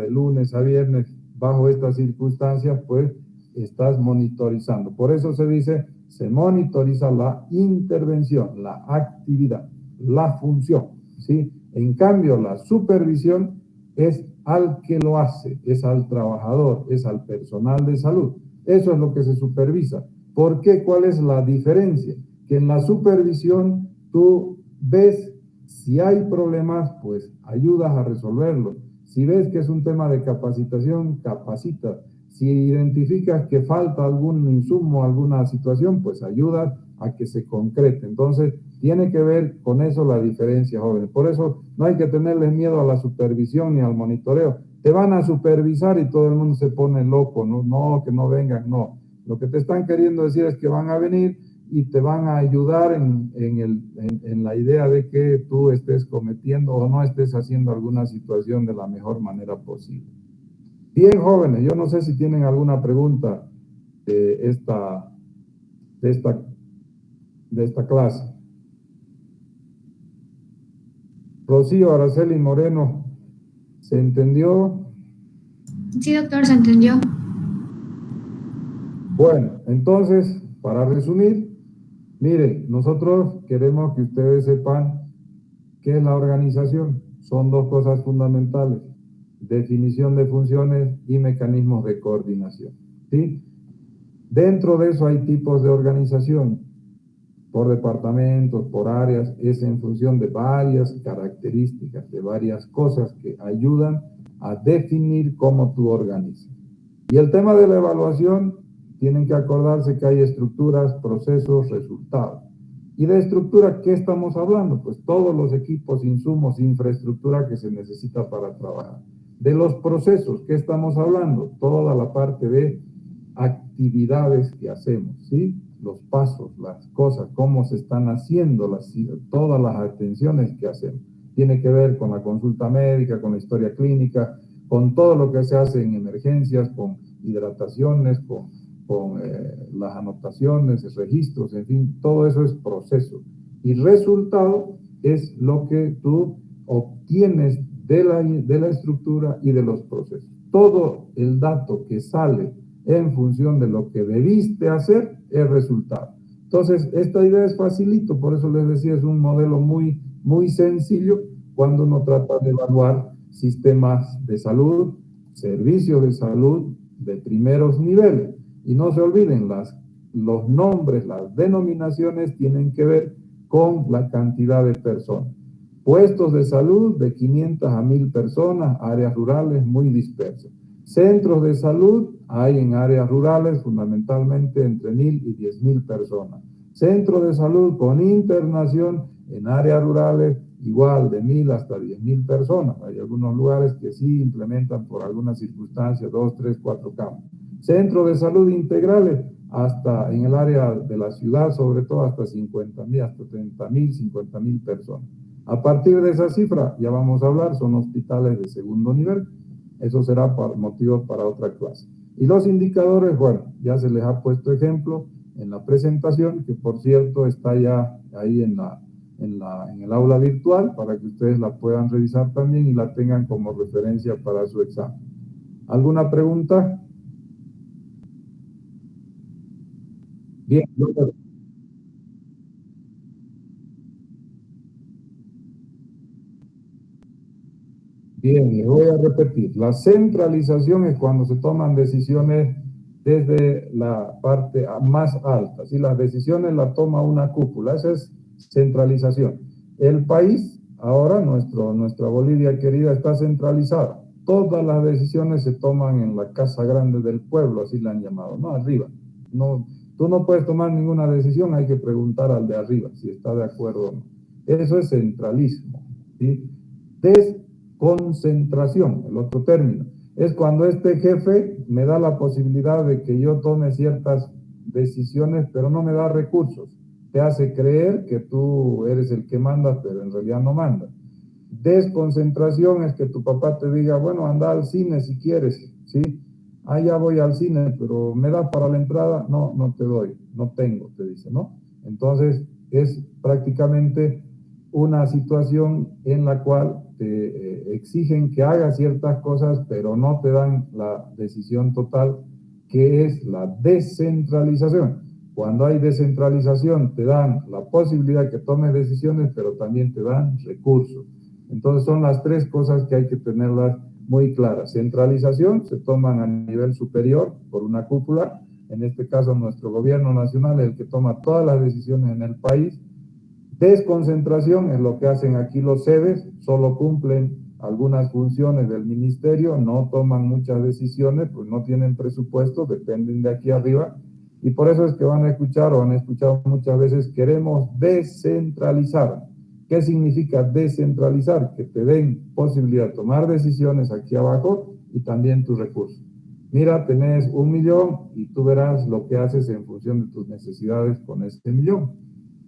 lunes a viernes, bajo estas circunstancias, pues estás monitorizando. Por eso se dice, se monitoriza la intervención, la actividad, la función, ¿sí? En cambio, la supervisión es al que lo hace, es al trabajador, es al personal de salud. Eso es lo que se supervisa. ¿Por qué? ¿Cuál es la diferencia? Que en la supervisión tú ves si hay problemas, pues ayudas a resolverlos. Si ves que es un tema de capacitación, capacitas. Si identificas que falta algún insumo, alguna situación, pues ayudas a que se concrete. Entonces, tiene que ver con eso la diferencia, jóvenes. Por eso no hay que tenerles miedo a la supervisión ni al monitoreo. Te van a supervisar y todo el mundo se pone loco, no, que no vengan, no. Lo que te están queriendo decir es que van a venir y te van a ayudar en la idea de que tú estés cometiendo o no estés haciendo alguna situación de la mejor manera posible. Bien, jóvenes, yo no sé si tienen alguna pregunta de esta clase. Rocío Araceli Moreno, ¿se entendió?
Sí, doctor, se entendió.
Bueno, entonces, para resumir, mire, nosotros queremos que ustedes sepan qué es la organización. Son dos cosas fundamentales: definición de funciones y mecanismos de coordinación, ¿sí? Dentro de eso hay tipos de organización, por departamentos, por áreas, es en función de varias características, de varias cosas que ayudan a definir cómo tú organizas. Y el tema de la evaluación, tienen que acordarse que hay estructuras, procesos, resultados. ¿Y de estructura qué estamos hablando? Pues todos los equipos, insumos, infraestructura que se necesita para trabajar. De los procesos, ¿qué estamos hablando? Toda la parte de actividades que hacemos, ¿sí? los pasos, las cosas, cómo se están haciendo, todas las atenciones que hacemos. Tiene que ver con la consulta médica, con la historia clínica, con todo lo que se hace en emergencias, con hidrataciones, con las anotaciones, registros, en fin, todo eso es proceso. Y resultado es lo que tú obtienes de la estructura y de los procesos. Todo el dato que sale en función de lo que debiste hacer es resultado. Entonces, esta idea es facilito, por eso les decía, es un modelo muy, muy sencillo cuando uno trata de evaluar sistemas de salud, servicios de salud de primeros niveles. Y no se olviden, los nombres, las denominaciones tienen que ver con la cantidad de personas. Puestos de salud de 500 a 1000 personas, áreas rurales muy dispersas. Centros de salud hay en áreas rurales fundamentalmente entre 1000 y 10.000 personas. Centros de salud con internación en áreas rurales igual de 1000 hasta 10.000 personas. Hay algunos lugares que sí implementan por alguna circunstancia 2, 3, 4 camas. Centros de salud integrales hasta en el área de la ciudad, sobre todo hasta 50.000, hasta 30.000, 50.000 personas. A partir de esa cifra, ya vamos a hablar, son hospitales de segundo nivel. Eso será motivo para otra clase. Y los indicadores, bueno, ya se les ha puesto ejemplo en la presentación, que por cierto está ya ahí en el aula virtual, para que ustedes la puedan revisar también y la tengan como referencia para su examen. ¿Alguna pregunta? Bien, bien, le voy a repetir. La centralización es cuando se toman decisiones desde la parte más alta. Si las decisiones las toma una cúpula, esa es centralización. El país, ahora nuestra Bolivia querida, está centralizada. Todas las decisiones se toman en la Casa Grande del Pueblo, así la han llamado, no arriba. No, tú no puedes tomar ninguna decisión, hay que preguntar al de arriba si está de acuerdo o no. Eso es centralismo, ¿sí? Desconcentración, el otro término, es cuando este jefe me da la posibilidad de que yo tome ciertas decisiones, pero no me da recursos. Te hace creer que tú eres el que manda, pero en realidad no manda. Desconcentración es que tu papá te diga, bueno, anda al cine si quieres, ¿sí? Ah, ya voy al cine, pero ¿me das para la entrada? No, no te doy, no tengo, te dice, ¿no? Entonces, es prácticamente una situación en la cual te exigen que hagas ciertas cosas, pero no te dan la decisión total, que es la descentralización. Cuando hay descentralización, te dan la posibilidad que tomes decisiones, pero también te dan recursos. Entonces son las tres cosas que hay que tenerlas muy claras. Centralización se toman a nivel superior por una cúpula, en este caso nuestro gobierno nacional es el que toma todas las decisiones en el país. Desconcentración es lo que hacen aquí los sedes, solo cumplen algunas funciones del ministerio, no toman muchas decisiones, pues no tienen presupuesto, dependen de aquí arriba, y por eso es que van a escuchar o han escuchado muchas veces, queremos descentralizar. ¿Qué significa descentralizar? Que te den posibilidad de tomar decisiones aquí abajo y también tus recursos. Mira, tenés 1 millón y tú verás lo que haces en función de tus necesidades con ese millón.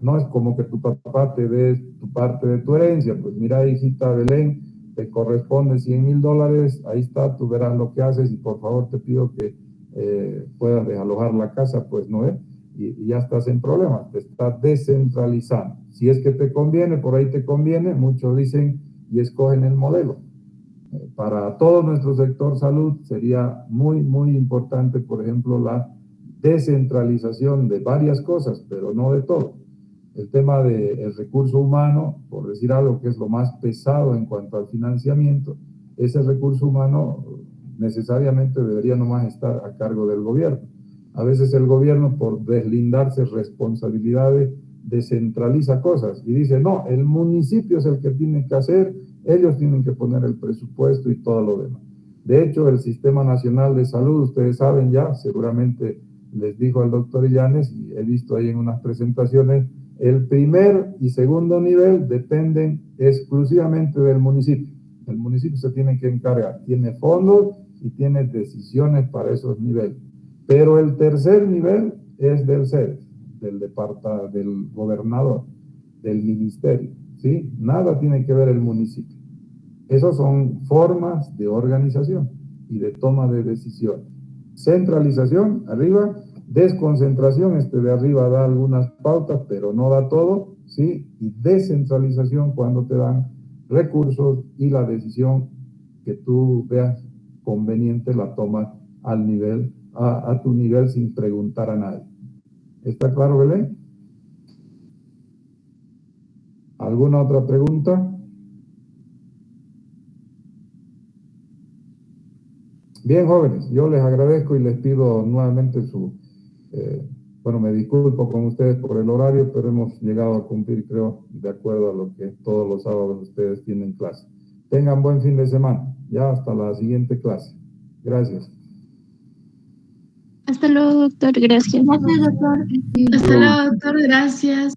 No es como que tu papá te dé tu parte de tu herencia. Pues mira, hijita Belén, te corresponde $100,000, ahí está, tú verás lo que haces y por favor te pido que puedas desalojar la casa, pues no es. Y ya estás en problemas, te estás descentralizando. Si es que te conviene, por ahí te conviene, muchos dicen y escogen el modelo. Para todo nuestro sector salud sería muy, muy importante, por ejemplo, la descentralización de varias cosas, pero no de todo. El tema del recurso humano, por decir algo que es lo más pesado en cuanto al financiamiento, ese recurso humano necesariamente debería nomás estar a cargo del gobierno. A veces el gobierno, por deslindarse responsabilidades, descentraliza cosas y dice, no, el municipio es el que tiene que hacer, ellos tienen que poner el presupuesto y todo lo demás. De hecho, el Sistema Nacional de Salud, ustedes saben ya, seguramente les dijo el doctor Illanes, y he visto ahí en unas presentaciones, el primer y segundo nivel dependen exclusivamente del municipio. El municipio se tiene que encargar, tiene fondos y tiene decisiones para esos niveles. Pero el tercer nivel es del CEDES. del gobernador, del ministerio, ¿sí? Nada tiene que ver el municipio. Esas son formas de organización y de toma de decisión. Centralización, arriba, desconcentración, de arriba da algunas pautas, pero no da todo, ¿sí? Y descentralización cuando te dan recursos y la decisión que tú veas conveniente la tomas al nivel, a tu nivel sin preguntar a nadie. ¿Está claro, Belén? ¿Alguna otra pregunta? Bien, jóvenes, yo les agradezco y les pido nuevamente bueno, me disculpo con ustedes por el horario, pero hemos llegado a cumplir, creo, de acuerdo a lo que todos los sábados ustedes tienen clase. Tengan buen fin de semana. Ya hasta la siguiente clase. Gracias.
Hasta luego, doctor. Gracias.
Gracias, doctor.
Hasta luego, doctor. Gracias.